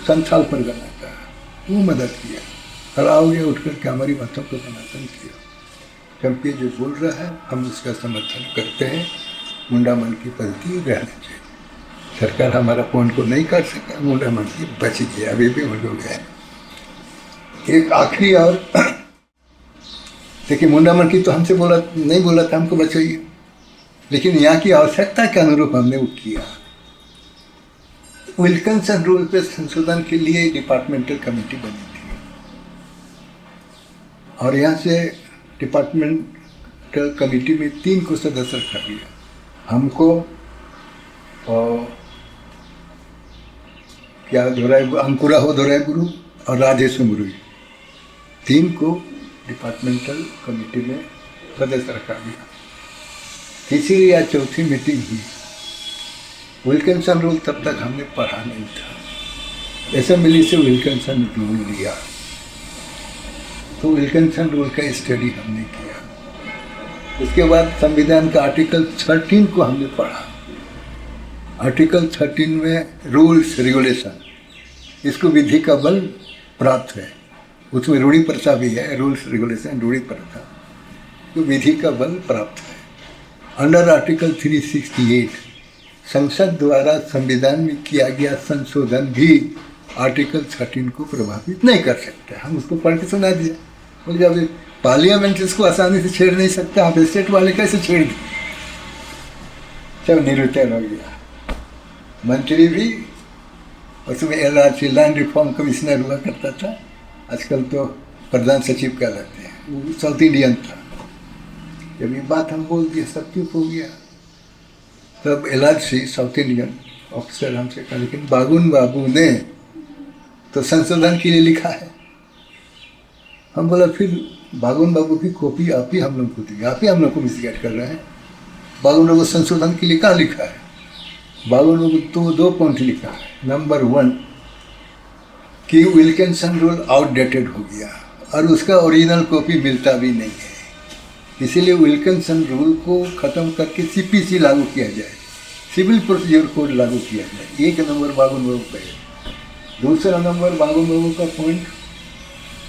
संथाल परगना का वो मदद किया, खड़ा हो गया, उठ करके हमारी बातों को समर्थन किया। क्योंकि जो बोल रहा है हम उसका समर्थन करते हैं, मुंडा मन की पद्धति रहना चाहिए। सरकार हमारा पॉइंट को नहीं कर सका, मुंडा मन की बच गया, अभी भी हो गया। एक आखिरी और देखिए, मुंडा मन की तो हमसे नहीं बोला था हमको बचाइए, लेकिन यहाँ की आवश्यकता के अनुरूप हमने वो किया। विल्किंसन रूल पे संशोधन के लिए डिपार्टमेंटल कमेटी बनी थी और यहाँ से डिपार्टमेंटल कमेटी में 3 को सदस्य रखा गया, हमको और क्या अंकुरा हो धोराय गुरु और राधेश मुरुई, 3 को डिपार्टमेंटल कमेटी में सदस्य रखा गया। तीसरी या चौथी मीटिंग हुई, विल्किंसन रूल तब तक हमने पढ़ा नहीं था। असेंबली से विल्किंसन रूल लिया, तो विल्किंसन रूल का स्टडी हमने किया। उसके बाद संविधान का आर्टिकल 13 को हमने पढ़ा। आर्टिकल 13 में रूल्स रेगुलेशन, इसको विधि का बल प्राप्त है, उसमें रूढ़ी प्रथा भी है। रूल्स रेगुलेशन रूढ़ी प्रथा तो विधि का बल प्राप्त है। अंडर आर्टिकल 368 संसद द्वारा संविधान में किया गया संशोधन भी आर्टिकल 13 को प्रभावित नहीं कर सकता। हम उसको पढ़ के सुना दिया, बोले जब पार्लियामेंट इसको आसानी से छेड़ नहीं सकता, आप स्टेट वाले कैसे छेड़ दिए? सब निरुत्तर हो गया। मंत्री भी, उसमें LRC लैंड रिफॉर्म कमिश्नर हुआ करता था, आजकल तो प्रधान सचिव कहलाते हैं, वो साउथ इंडियन था। जब ये बात हम बोल दिए सब चुप हो गया। तब LRC साउथ इंडियन ऑफिसर हमसे कहा, लेकिन बागुन बाबू ने तो संशोधन के लिए लिखा है। हम बोला फिर बागुन बाबू की कॉपी आप ही हम लोग को दी, आप ही हम लोग को मिसगाइड कर रहे हैं। बागुन बाबू संशोधन के लिए कहाँ लिखा है? बागुन बाबू तो 2 पॉइंट लिखा है। नंबर 1 कि विल्किंसन रूल आउटडेटेड हो गया और उसका ओरिजिनल कॉपी मिलता भी नहीं है, इसीलिए विल्किंसन रूल को ख़त्म करके CPC लागू किया जाए, सिविल प्रोसीजर कोड लागू किया जाए। 1 नंबर बागुन बाबू का है। दूसरा नंबर बागुन बाबू का पॉइंट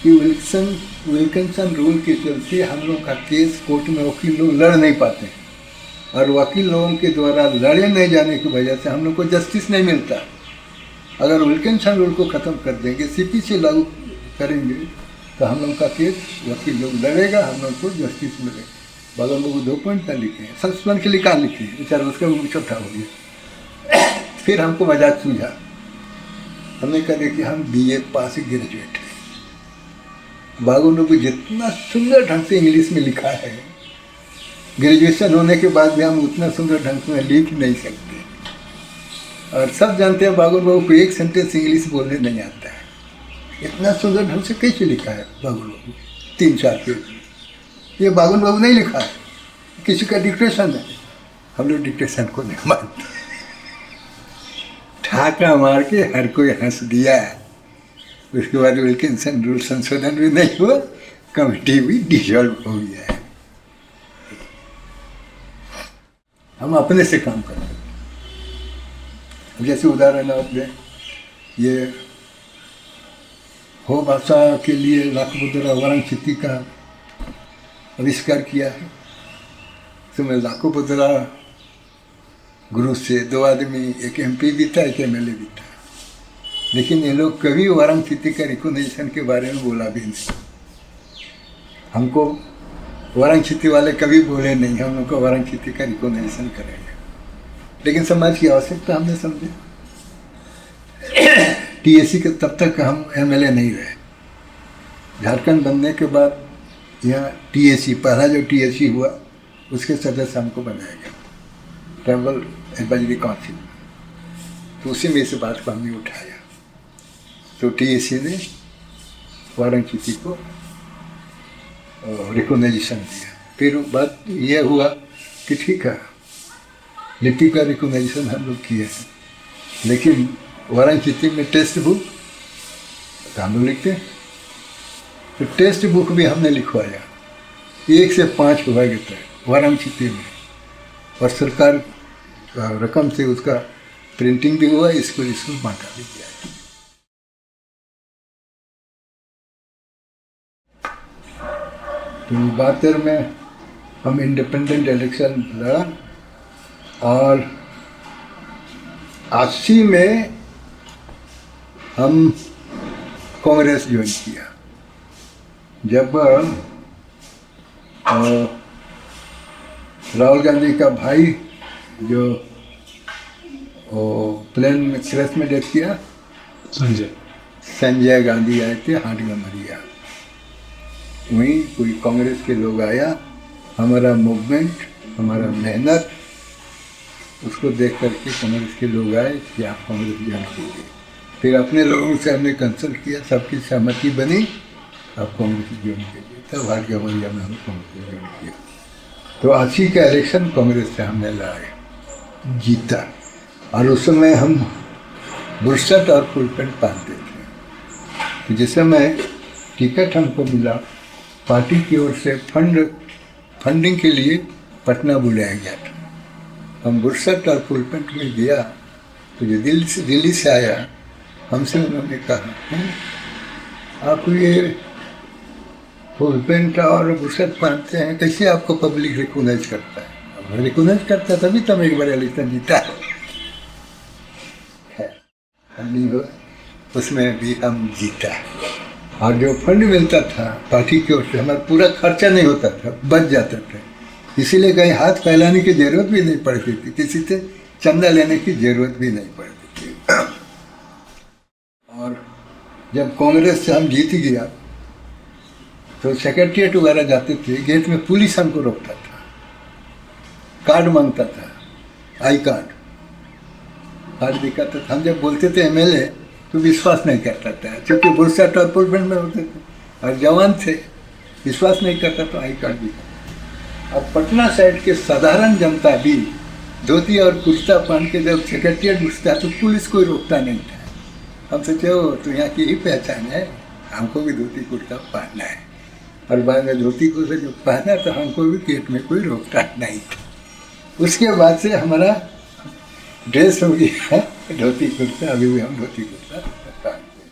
कि विल्किंसन रूल के चलते हम लोग का केस कोर्ट में वकील लोग लड़ नहीं पाते हैं और वकील लोगों के द्वारा लड़े नहीं जाने की वजह से हम लोग को जस्टिस नहीं मिलता। अगर विल्किंसन रूल को ख़त्म कर देंगे, CPC लागू करेंगे, तो हम लोग का केस वकील लोग लड़ेगा, हम लोग को जस्टिस मिलेगा। बागुन बाबू 2 पॉइंट ना लिखे हैं, संशोधन के लिए कहाँ लिखे हैं, बेचारा उसका वो चौथा हो गया। फिर हमको मजाक सूझा, हमने कहा देखिए हम BA पास ग्रेजुएट हैं। बागुन बाबू जितना सुंदर ढंग से इंग्लिश में लिखा है, ग्रेजुएशन होने के बाद भी हम उतना सुंदर ढंग से लिख नहीं सकते। और सब जानते हैं बागुन बाबू को 1 सेंटेंस इंग्लिश बोलने नहीं आता है। इतना सुंदर ढंग से कैसे लिखा है बागुन बाबू 3-4 पेज? ये बागुन बाबू नहीं लिखा है, किसी का डिक्टेशन है। हम लोग डिक्टेशन को नहीं मानते। ठाका मार के हर कोई हंस दिया। उसके बाद विल्किंसन रूल संशोधन भी नहीं हुआ, कमेटी भी डिसॉल्व हो गया है। हम अपने से काम करते हैं। जैसे उदाहरण आप दें, ये हो भाषा के लिए लाखोपुद्रा वाराणसी का आविष्कार किया है। उसमें लाखोपुद्रा गुरु से 2 आदमी, एक MP भी था, एक MLA भी था, लेकिन ये लोग कभी वाराणसी का रिकॉग्निशन के बारे में बोला भी नहीं। हमको वाराणसी वाले कभी बोले नहीं हम लोग को वाराणसी का रिकॉग्निशन करेंगे, लेकिन समाज की आवश्यकता हमने समझे। TSC के तब तक हम MLA नहीं रहे। झारखंड बनने के बाद यहाँ TSC, पहला जो TSC हुआ उसके सदस्य हमको बनाया गया, ट्राइबल एडवाइजरी काउंसिल। तो उसी में इस बात को हमने उठाया, तो TSC ने वाराणसी को रिकॉग्निशन दिया। फिर बात यह हुआ कि ठीक है, लिपि का रिकॉग्निशन हम लोग किए हैं, लेकिन वाराणसी में टेक्स्ट बुक हम लोग लिखते हैं, तो टेक्स्ट बुक भी हमने लिखवाया 1 से 5 वर्ग तक वाराणसी में, और सरकार रकम से उसका प्रिंटिंग भी हुआ, इसको बांटा भी गया। तो 72 में हम इंडिपेंडेंट इलेक्शन लड़ा, और 80 में हम कांग्रेस ज्वाइन किया। जब राहुल गांधी का भाई जो प्लेन में क्रैश में डेथ किया, संजय गांधी आए थे हाटगमरिया, वहीं कोई कांग्रेस के लोग आया, हमारा मूवमेंट, हमारा मेहनत, उसको देख करके कांग्रेस के लोग आए कि आप कांग्रेस ज्वाइन कीजिए। फिर अपने लोगों से हमने कंसल्ट किया, सबकी सहमति बनी, आप कांग्रेस ज्वाइन कीजिए। तब हाटगमरिया में हम कांग्रेस ज्वाइन किया। तो 80 का इलेक्शन कांग्रेस से हमने लड़ाए, जीता, और उस समय हम बुरशट और फुल पैंट पहनते थे। तो जिस समय टिकट हमको मिला, पार्टी की ओर से फंडिंग के लिए पटना बुलाया गया था। हम बुरशट और फुल पैंट में गया, तो जो दिल्ली से आया, हमसे उन्होंने कहा, आप ये फुल पैंट और बुरशट पहनते हैं, कैसे आपको पब्लिक रिकॉग्नाइज करता है? अब रिकॉग्नाइज करता है तभी तो हम एक बार इलेक्शन जीता है। उसमें भी हम जीता, और जो फंड मिलता था पार्टी की ओर से, हमारा पूरा खर्चा नहीं होता था, बच जाता था, इसीलिए कहीं हाथ फैलाने की जरूरत भी नहीं पड़ती थी, किसी से चंदा लेने की जरूरत भी नहीं पड़ती थी। और जब कांग्रेस से हम जीत गया, तो सेक्रेटरिएट वगैरह जाते थे, गेट में पुलिस हमको रोकता था, कार्ड मांगता था, आई कार्ड दिखाता था। हम जब बोलते थे MLA, तो विश्वास नहीं करता था, क्योंकि बुरशट और फुल पैंट में होते थे, और जवान थे, विश्वास नहीं करता तो आई कार्ड दिखा। अब पटना साइड के साधारण जनता भी धोती और कुर्ता पहन के जब सेक्रेटरिएट घुसता, तो पुलिस कोई रोकता नहीं था। हम सोचे हो तो यहाँ की ही पहचान है, हमको भी धोती कुर्ता पहनना है, और बाद में धोती कुर्ता जो पहना तो हमको भी गेट में कोई रोकता नहीं था। उसके बाद से हमारा ड्रेस हो गया है धोती कुर्ता, अभी भी हम धोती कुर्ता पहनते हैं।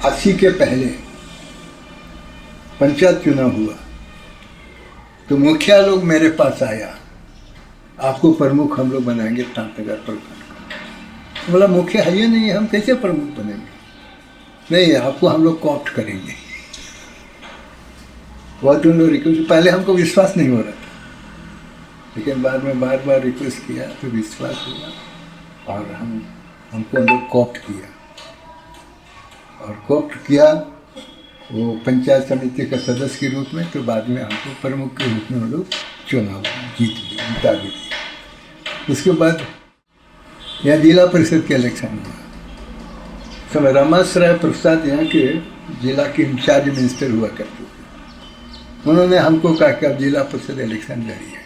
80 के पहले पंचायत चुनाव हुआ, तो मुखिया लोग मेरे पास आया, आपको प्रमुख हम लोग बनाएंगे तांतगर प्रखंड का। बोला मुखिया है ये नहीं, हम कैसे प्रमुख बनेंगे? नहीं, आपको हम लोग कॉप्ट करेंगे। बहुत उन लोग रिक्वेस्ट, पहले हमको विश्वास नहीं हो रहा था, लेकिन बाद में बार बार रिक्वेस्ट किया तो विश्वास हुआ, और हमको लोग कॉप्ट किया, और कॉप्ट किया वो पंचायत समिति का सदस्य के रूप में। तो बाद में हमको प्रमुख के रूप में हम लोग चुनाव जीता भी दिया। उसके बाद यहाँ जिला परिषद के इलेक्शन हुआ, समय रमाश्रय प्रसाद यहाँ के जिला के इंचार्ज मिनिस्टर हुआ करते थे। उन्होंने हमको कहा कि अब जिला परिषद इलेक्शन लड़िए।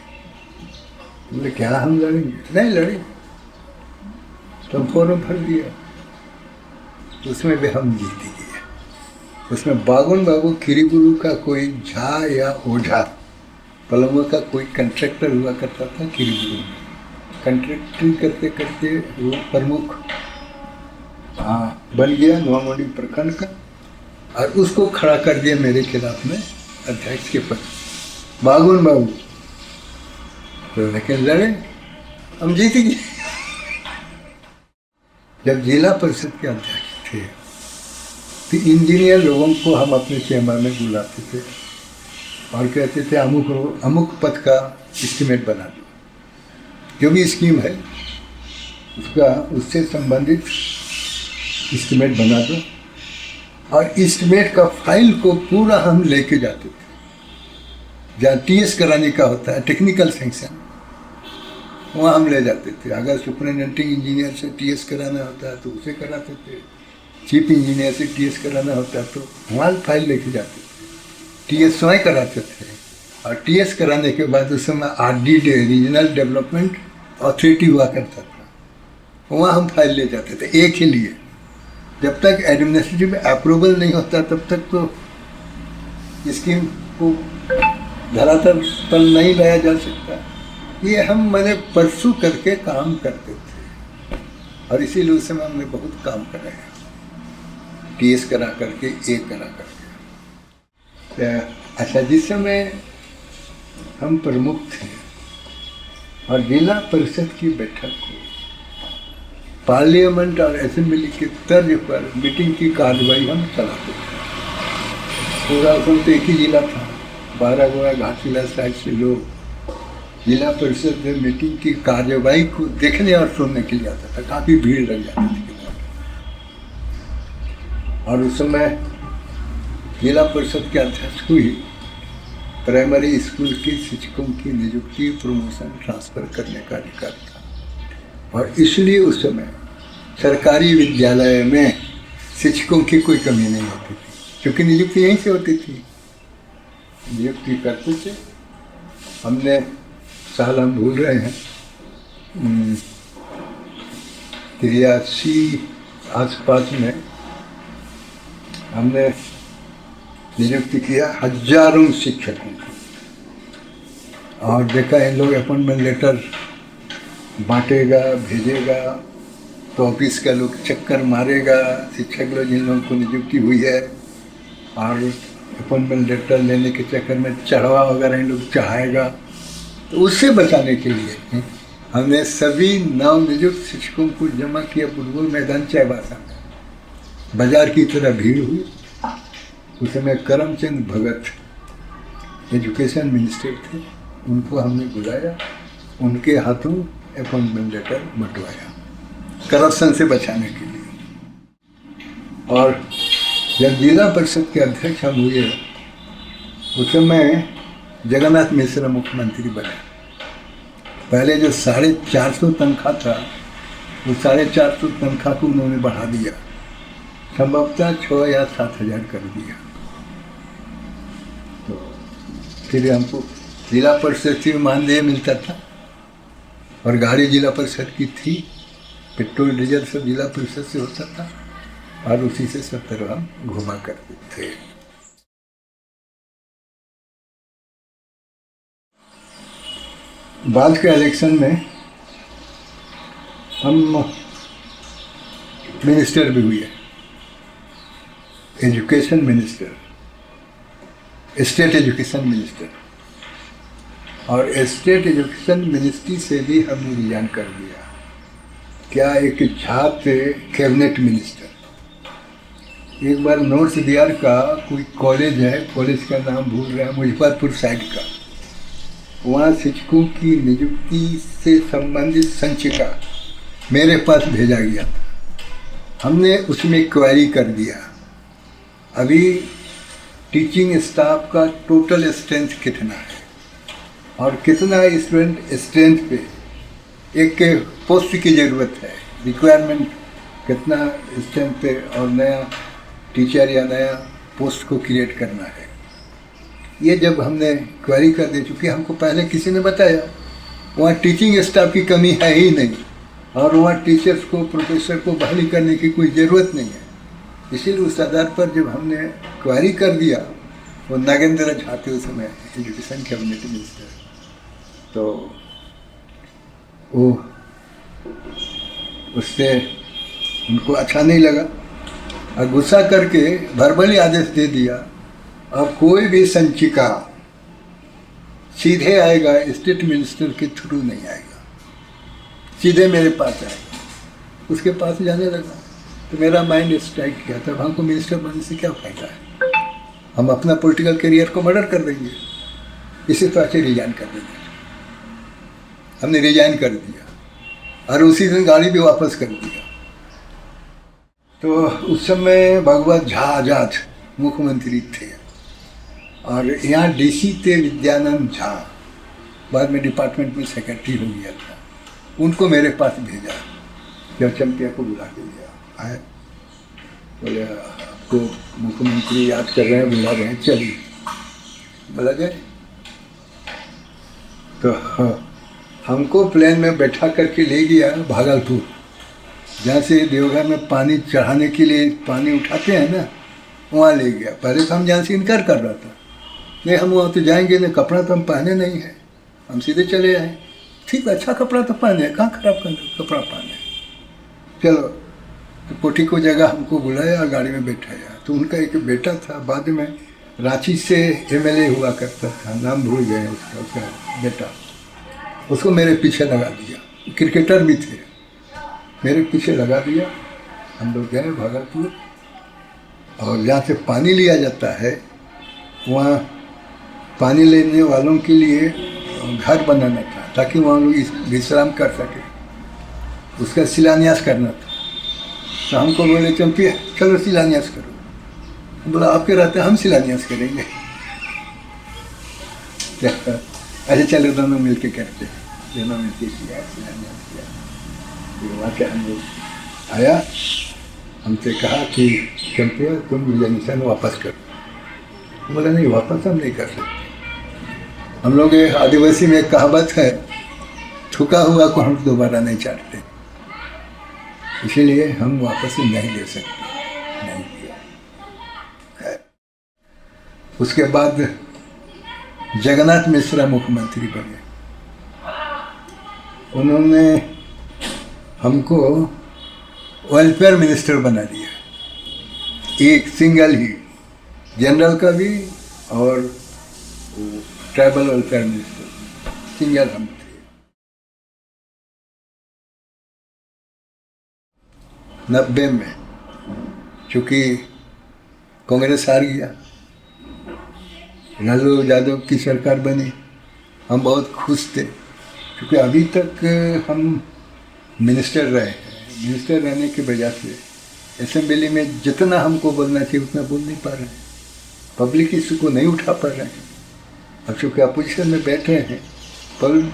बोले क्या हम लड़ेंगे? नहीं लड़ेंगे। तो फॉर्म भर दिया, उसमें भी हम जीत गए। उसमें बागुन बाबू खिरीबुरु का कोई झा या ओझा, पलंगों का कोई कंट्रैक्टर हुआ करता था खिरीबुरु में। कंट्रैक्टिंग करते करते वो प्रमुख बन गया नोआमोडी प्रखंड का, और उसको खड़ा कर दिया मेरे खिलाफ में अध्यक्ष के पद, बागुन बाबू। तो लेकिन लड़े, हम जीत गए। जब जिला परिषद के अध्यक्ष थे तो इंजीनियर लोगों को हम अपने चैम्बर में बुलाते थे और कहते थे अमुक पद का एस्टीमेट बना दो, जो भी स्कीम है उसका उससे संबंधित एस्टीमेट बना दो। और एस्टीमेट का फाइल को पूरा हम लेके जाते थे। जहाँ टीएस कराने का होता है, टेक्निकल सेंक्शन, वहाँ हम ले जाते थे। अगर सुपरिटेंडिंग इंजीनियर से टीएस कराना होता है तो उसे कराते थे, चीफ इंजीनियर से टीएस कराना होता तो वहाँ फाइल लेके जाते थे। टीएस स्वयं कराते थे, और टीएस कराने के बाद उस समय आरडीडी, रीजनल डेवलपमेंट अथॉरिटी हुआ करता था, वहाँ हम फाइल ले जाते थे एक ही लिए। जब तक एडमिनिस्ट्रेटिव अप्रूवल नहीं होता तब तक तो स्कीम को धरातल पर नहीं लाया जा सकता। ये हम मैंने परसों करके काम करते थे, और इसीलिए उस समय हमने बहुत काम कराया, टीएस करा करके, ए करा करके। अच्छा, जिस समय हम प्रमुख थे और जिला परिषद की बैठक को पार्लियामेंट और असेंबली के तर्ज पर मीटिंग की कार्रवाई हम चलाते थे। पूरा उसमें तो एक ही जिला था, 12 गोया घाटशिला साइड से लोग जिला परिषद में मीटिंग की कार्रवाई को देखने और सुनने के लिए आता था। काफ़ी भीड़ लग जाती थी। और उस समय जिला परिषद के अध्यक्ष हुई प्राइमरी स्कूल के शिक्षकों की नियुक्ति, प्रमोशन, ट्रांसफ़र करने का अधिकार था। और इसलिए उस समय सरकारी विद्यालय में शिक्षकों की कोई कमी नहीं होती थी, क्योंकि नियुक्ति यहीं से होती थी। नियुक्ति करते थे। हमने साल हम भूल रहे हैं 83 आसपास में हमने नियुक्ति किया हजारों शिक्षकों को, और देखा इन लोग अपॉइंटमेंट लेटर बांटेगा, भेजेगा, तो ऑफिस का लोग चक्कर मारेगा, शिक्षक लोग जिन लोगों को नियुक्ति हुई है, और अपॉइंटमेंट लेटर लेने के चक्कर में चढ़वा वगैरह इन लोग चढ़ाएगा। तो उससे बचाने के लिए हमने सभी नवनियुक्त शिक्षकों को जमा किया फुटबॉल मैदान चाईबासा में। बाजार की तरह भीड़ हुई। उस समय करमचंद भगत एजुकेशन मिनिस्टर थे, उनको हमने बुलाया, उनके हाथों अपॉइंटमेंट लेटर बंटवाया करप्शन से बचाने के लिए। और जब जिला परिषद के अध्यक्ष हम हुए, उस समय जगन्नाथ मिश्र मुख्यमंत्री बने। पहले जो 450 तनख्वाह था, वो 450 तनख्वाह को उन्होंने बढ़ा दिया, संभवतः 6 या 7 हज़ार कर दिया। तो फिर हमको जिला परिषद से मानदेय मिलता था, और गाड़ी जिला परिषद की थी, पेट्रोल डीजल सब जिला परिषद से होता था, और उसी से सब तरह हम घुमा करते थे। बाद के इलेक्शन में हम मिनिस्टर भी हुए, education minister, state education minister, और स्टेट एजुकेशन मिनिस्ट्री से भी हमने रिजाइन कर दिया। क्या एक झा थे कैबिनेट मिनिस्टर। एक बार नॉर्थ बिहार का कोई कॉलेज है, कॉलेज का नाम भूल रहा है, मुजफ्फरपुर साइड का, वहाँ शिक्षकों की नियुक्ति से संबंधित संचिका मेरे पास भेजा गया था। हमने उसमें क्वेरी कर दिया, अभी टीचिंग स्टाफ का टोटल स्ट्रेंथ कितना है और कितना स्टूडेंट स्ट्रेंथ पे एक पोस्ट की ज़रूरत है, रिक्वायरमेंट कितना स्ट्रेंथ पे, और नया टीचर या नया पोस्ट को क्रिएट करना है। ये जब हमने क्वेरी कर दी, चूँकि हमको पहले किसी ने बताया वहाँ टीचिंग स्टाफ की कमी है ही नहीं, और वहाँ टीचर्स को, प्रोफेसर को बहाली करने की कोई ज़रूरत नहीं है। इसीलिए उस आधार पर जब हमने क्वारी कर दिया, वो नागेंद्र झा थे उस समय एजुकेशन कैबिनेट मिनिस्टर, तो वो उससे उनको अच्छा नहीं लगा और गुस्सा करके वर्बली आदेश दे दिया, अब कोई भी संचिका सीधे आएगा, स्टेट मिनिस्टर के थ्रू नहीं आएगा, सीधे मेरे पास आएगा। उसके पास जाने लगा तो मेरा माइंड स्ट्राइक किया, तब हमको मिनिस्टर बनने से क्या फायदा है, हम अपना पॉलिटिकल करियर को मर्डर कर देंगे, इसी तरह से रिजाइन कर देंगे। हमने रिजाइन कर दिया और उसी दिन गाड़ी भी वापस कर दिया। तो उस समय भगवत झा आजाद मुख्यमंत्री थे और यहाँ डीसी थे विद्यानंद झा, बाद में डिपार्टमेंट में सेक्रेटरी हो गया था। उनको मेरे पास भेजा, जब चंपिया को बुला के लिया आए, बोले आपको मुख्यमंत्री याद कर रहे हैं, बुला रहे हैं, चलिए। बोला गए तो हमको प्लेन में बैठा करके ले गया भागलपुर, जहाँ से देवघर में पानी चढ़ाने के लिए पानी उठाते हैं ना, वहाँ ले गया। पहले तो हम जहाँ से इनकार कर रहा था, नहीं हम वहाँ तो जाएंगे नहीं, कपड़ा तो हम पहने नहीं है, हम सीधे चले आए। ठीक है, अच्छा कपड़ा तो पहने, कहाँ खराब कपड़ा पहने, चलो। तो कोठी को जगह हमको बुलाया और गाड़ी में बैठाया। तो उनका एक बेटा था, बाद में रांची से एमएलए हुआ करता था, नाम भूल गए उसका बेटा, उसको मेरे पीछे लगा दिया, क्रिकेटर भी थे, मेरे पीछे लगा दिया। हम लोग गए भागलपुर और जहाँ से पानी लिया जाता है वहाँ पानी लेने वालों के लिए घर बनाना था, ताकि वहाँ लोग विश्राम कर सके, उसका शिलान्यास करना था। तो हमको बोले चंपिया चलो शिलान्यास करो। बोला आपके रहते हम शिलान्यास करेंगे। अच्छा चलो दोनों मिलके करते हैं, दोनों मिलके किया, शिलान्यास किया। फिर वहाँ से हम लोग आया, हमसे कहा कि चंपिया तुम रिजाइनेशन वापस करो। बोला नहीं, वापस हम नहीं कर सकते। हम लोग आदिवासी में एक कहावत है, थूका हुआ को हम दोबारा नहीं चाटते, इसीलिए हम वापस नहीं ले सकते, नहीं किया। उसके बाद जगन्नाथ मिश्रा मुख्यमंत्री बने। उन्होंने हमको वेलफेयर मिनिस्टर बना दिया, एक सिंगल ही, जनरल का भी और ट्राइबल वेलफेयर मिनिस्टर, सिंगल हम थे। नब्बे में चूँकि कांग्रेस हार गया, लालू यादव की सरकार बनी, हम बहुत खुश थे, क्योंकि अभी तक हम मिनिस्टर रहे हैं। मिनिस्टर रहने की वजह से असेंबली में जितना हमको बोलना चाहिए उतना बोल नहीं पा रहे हैं, पब्लिक इशू को नहीं उठा पा रहे हैं। अब चूँकि अपोजिशन में बैठे हैं,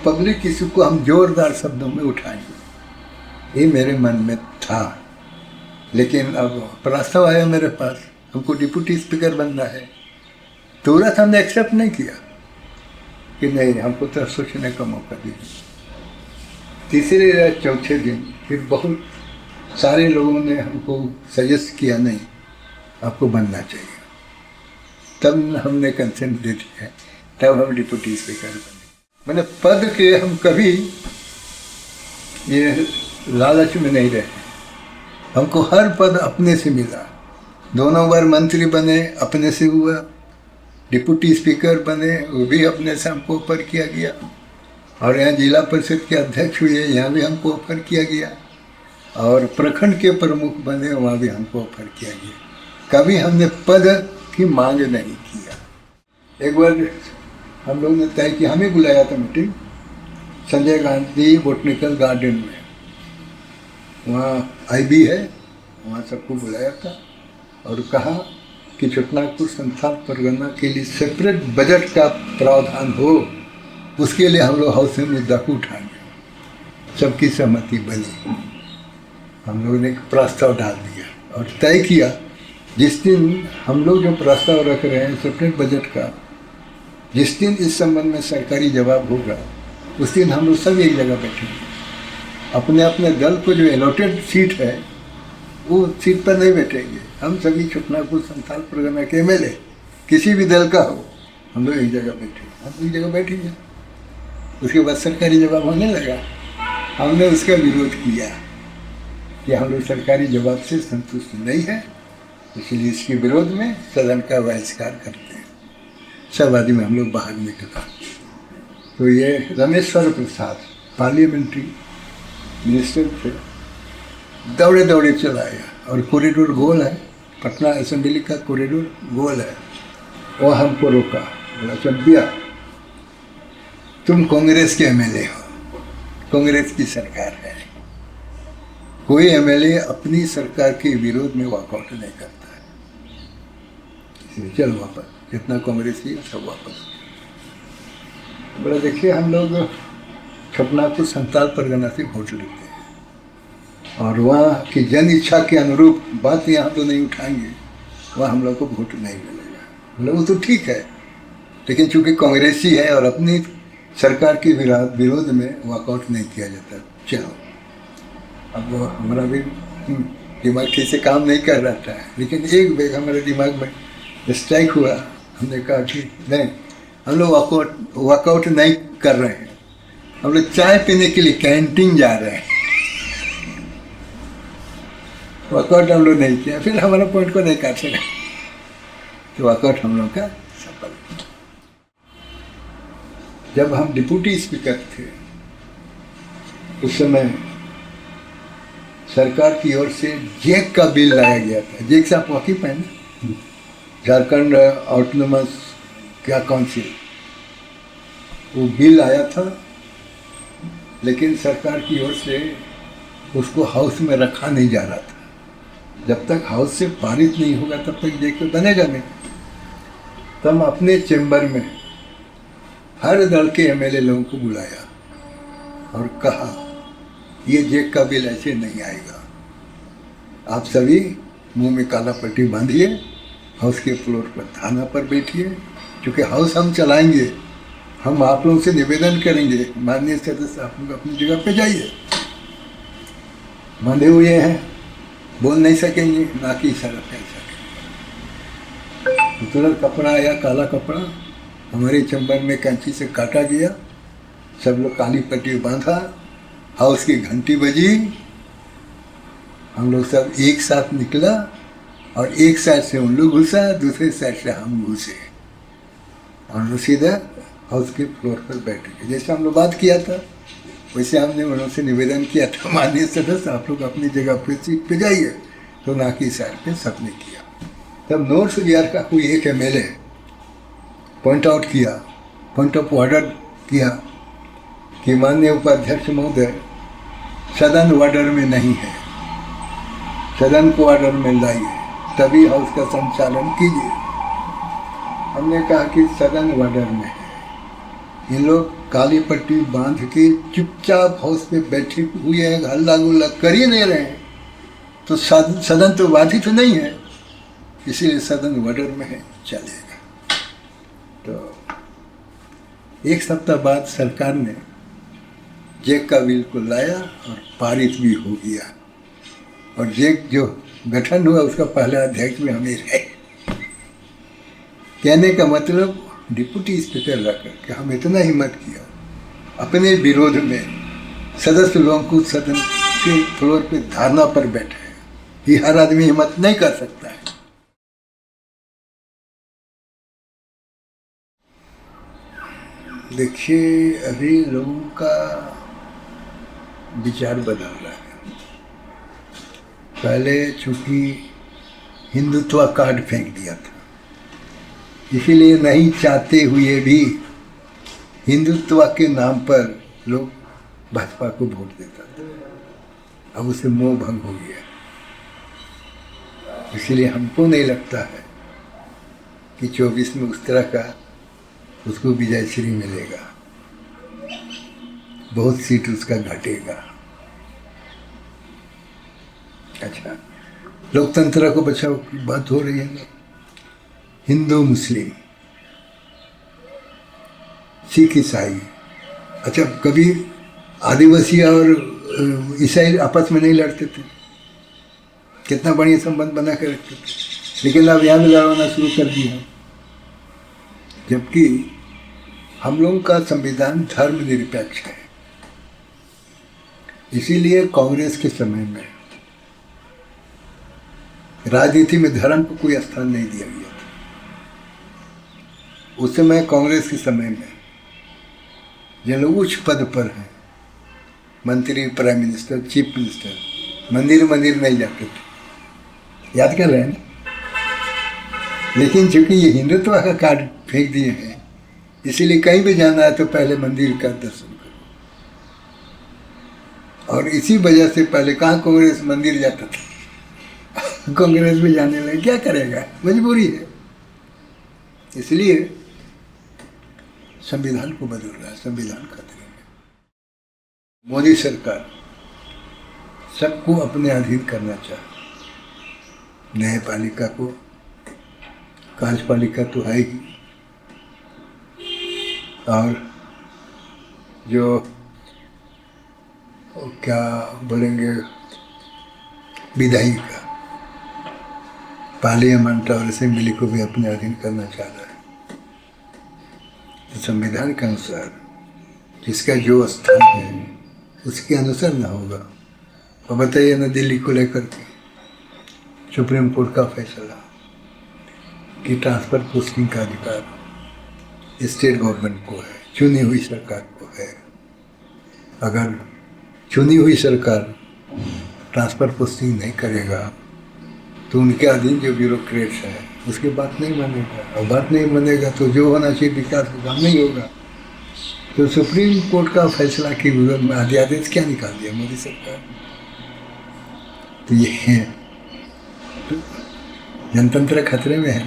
पब्लिक इशू को हम जोरदार शब्दों में उठाएंगे, ये मेरे मन में था। लेकिन अब प्रस्ताव आया मेरे पास, हमको डिप्टी स्पीकर बनना है, तुरंत हमने एक्सेप्ट नहीं किया कि नहीं, हमको तो सोचने का मौका दीजिए। तीसरे या चौथे दिन फिर बहुत सारे लोगों ने हमको सजेस्ट किया, नहीं आपको बनना चाहिए, तब हमने कंसेंट दे दिया, तब हम डिप्टी स्पीकर बने। मैंने पद के हम कभी ये लालच में नहीं रहे, हमको हर पद अपने से मिला। दोनों बार मंत्री बने, अपने से हुआ, डिप्टी स्पीकर बने, वो भी अपने से हमको ऑफर किया गया, और यहाँ जिला परिषद के अध्यक्ष हुए, यहाँ भी हमको ऑफर किया गया, और प्रखंड के प्रमुख बने, वहाँ भी हमको ऑफर किया गया। कभी हमने पद की मांग नहीं किया। एक बार हम लोग ने तय किया, हमें बुलाया था meeting Sanjay Gandhi botanical garden में, वहाँ IB है, वहाँ सबको बुलाया था और कहा कि छोटानागपुर संस्थान परगना के लिए सेपरेट बजट का प्रावधान हो, उसके लिए हम लोग हाउस में मुद्दा को उठाएंगे। सबकी सहमति बनी, हम लोगों ने एक प्रस्ताव डाल दिया और तय किया, जिस दिन हम लोग जो प्रस्ताव रख रहे हैं सेपरेट बजट का, जिस दिन इस संबंध में सरकारी जवाब होगा, उस दिन हम लोग सब एक जगह बैठेंगे अपने अपने दल को जो अलॉटेड सीट है वो सीट पर नहीं बैठेंगे। हम सभी छुटनापुर संथाल परगना के एमएलए किसी भी दल का हो, हम लोग एक जगह बैठे, हम एक जगह बैठेंगे। उसके बाद सरकारी जवाब होने लगा, हमने उसका विरोध किया कि हम लोग सरकारी जवाब से संतुष्ट नहीं है, इसलिए इसके विरोध में सदन का बहिष्कार करते हैं। सब आदमी हम लोग बाहर निकला तो ये रमेश्वर प्रसाद पार्लियामेंट्री मिनिस्टर थे, दौड़े दौड़े चला आया और कॉरिडोर गोल है, पटना असेंबली का कॉरिडोर गोल है, वो हमको रोका, बोला चंपिया तुम कांग्रेस के एमएलए हो, कांग्रेस की सरकार है, कोई एमएलए अपनी सरकार के विरोध में वॉकआउट नहीं करता है, इसलिए चलो वापस, जितना कांग्रेस की सब वापस। बोला देखिए हम लोग छपनापुर संथाल परगना से वोट लेते हैं और वहाँ की जन इच्छा के अनुरूप बात यहाँ तो नहीं उठाएंगे, वहाँ हम लोग को वोट नहीं मिलेगा। बोला वो तो ठीक है, लेकिन चूंकि कांग्रेसी है और अपनी सरकार के विरोध में वॉकआउट नहीं किया जाता, चलो। अब वो हमारा भी दिमाग ठीक से काम नहीं कर रहा था, लेकिन एक बेग हमारे दिमाग में स्ट्राइक हुआ, हमने कहा कि नहीं, हम लोग वॉकआउट नहीं कर रहे हैं, हम लोग चाय पीने के लिए कैंटीन जा रहे हैं, वॉकआउट हम लोग नहीं किया। फिर हमारा पॉइंट को नहीं काट सका, तो वॉकआउट हम लोग का सफल। जब हम डिप्टी स्पीकर थे उस समय सरकार की ओर से जेक का बिल लाया गया था। जेक से आप वाकिफ हैं ना, झारखंड ऑटोनोमस क्या काउंसिल, वो बिल आया था, लेकिन सरकार की ओर से उसको हाउस में रखा नहीं जा रहा था। जब तक हाउस से पारित नहीं होगा तब तक जेक बनेगा नहीं। तब अपने चेंबर में हर दल के एमएलए लोगों को बुलाया और कहा ये जेक का बिल ऐसे नहीं आएगा, आप सभी मुंह में काला पट्टी बांधिए, हाउस के फ्लोर पर थाना पर बैठिए, क्योंकि हाउस हम चलाएंगे, हम आप लोगों से निवेदन करेंगे, माननीय सदस्य आप लोग अपनी जगह पे जाइए। बांधे हुए हैं, बोल नहीं सकेंगे, ना कि इशारा कर सकेंगे। तुरंत कपड़ा आया, काला कपड़ा हमारे चैम्बर में कैंची से काटा गया, सब लोग काली पट्टी बांधा, हाउस की घंटी बजी, हम लोग सब एक साथ निकला और एक साइड से उन लोग घुसा, दूसरे साइड से हम घुसे और हम लोग सीधा हाउस के फ्लोर पर बैठ गए। जैसे हम लोग बात किया था वैसे हमने उनसे निवेदन किया था, माननीय सदस्य आप लोग अपनी जगह पे सीट पे जाइए, तो ना कि साइड पे सबने किया। तब नॉर्थ बिहार का कोई एक एमएलए पॉइंट आउट किया, पॉइंट ऑफ ऑर्डर किया कि माननीय उपाध्यक्ष महोदय सदन ऑर्डर में नहीं है, सदन को ऑर्डर में लाइए, तभी हाउस का संचालन कीजिए। हमने कहा कि सदन ऑर्डर में है, ये लोग काली पट्टी बांध के चुपचाप हाउस पे बैठे हुए हैं, हल्ला गुल्ला कर ही नहीं रहे हैं, तो सदन तो बाधित नहीं है, इसीलिए सदन ऑर्डर में है, चलेगा। तो एक सप्ताह बाद सरकार ने जेक का बिल को लाया और पारित भी हो गया, और जेक जो गठन हुआ उसका पहला अध्यक्ष भी हमें रहे। कहने का मतलब डिप्टी स्पीकर रखकर कि हम इतना हिम्मत किया, अपने विरोध में सदस्य लोगों को सदन के फ्लोर पे धरना पर बैठे, ये हर आदमी हिम्मत नहीं कर सकता है। देखिए अभी लोगों का विचार बदल रहा है। पहले चूंकि हिंदुत्व कार्ड फेंक दिया था, इसीलिए नहीं चाहते हुए भी हिंदुत्व के नाम पर लोग भाजपा को वोट देता था। अब उसे मोह भंग हो गया, इसीलिए हमको नहीं लगता है कि 24 में उस तरह का उसको विजय श्री मिलेगा, बहुत सीट उसका घटेगा। अच्छा, लोकतंत्र को बचाओ की बात हो रही है ना, हिंदू मुस्लिम सिख ईसाई, अच्छा कभी आदिवासी और ईसाई आपस में नहीं लड़ते थे, कितना बढ़िया संबंध बना के रखते थे, लेकिन अब यहाँ लड़वाना शुरू कर दिया। जबकि हम लोगों का संविधान धर्मनिरपेक्ष है, इसीलिए कांग्रेस के समय में राजनीति में धर्म को कोई स्थान नहीं दिया गया था। उस समय कांग्रेस के समय में जिन लोग उच्च पद पर हैं, मंत्री, प्राइम मिनिस्टर, चीफ मिनिस्टर, मंदिर नहीं जाते थे, याद कर रहे हैं ना। लेकिन चूंकि ये हिंदुत्व का कार्ड फेंक दिए हैं, इसीलिए कहीं भी जाना है तो पहले मंदिर का दर्शन करो। और इसी वजह से पहले कहाँ कांग्रेस मंदिर जाता था, कांग्रेस में जाने लगे, क्या करेगा, मजबूरी है। इसलिए संविधान को बदल रहा है, संविधान खतरे में। मोदी सरकार सबको अपने अधीन करना चाहे, न्यायपालिका को, कार्यपालिका तो है ही, और जो क्या बोलेंगे विधायिका, पार्लियामेंट और असेंबली को भी अपने अधीन करना चाह रहा है। तो संविधान के अनुसार जिसका जो स्थान है उसके अनुसार ना होगा। और बताइए ना, दिल्ली को लेकर के सुप्रीम कोर्ट का फैसला कि ट्रांसफर पोस्टिंग का अधिकार स्टेट गवर्नमेंट को है, चुनी हुई सरकार को है। अगर चुनी हुई सरकार ट्रांसफर पोस्टिंग नहीं करेगा तो उनके अधीन जो ब्यूरोक्रेट्स हैं उसकी बात नहीं मानेगा, और बात नहीं मानेगा तो जो होना चाहिए विकास का काम नहीं होगा। तो सुप्रीम कोर्ट का फैसला के विरोध में अध्यादेश क्या निकाल दिया मोदी सरकार। तो ये है, जनतंत्र खतरे में है।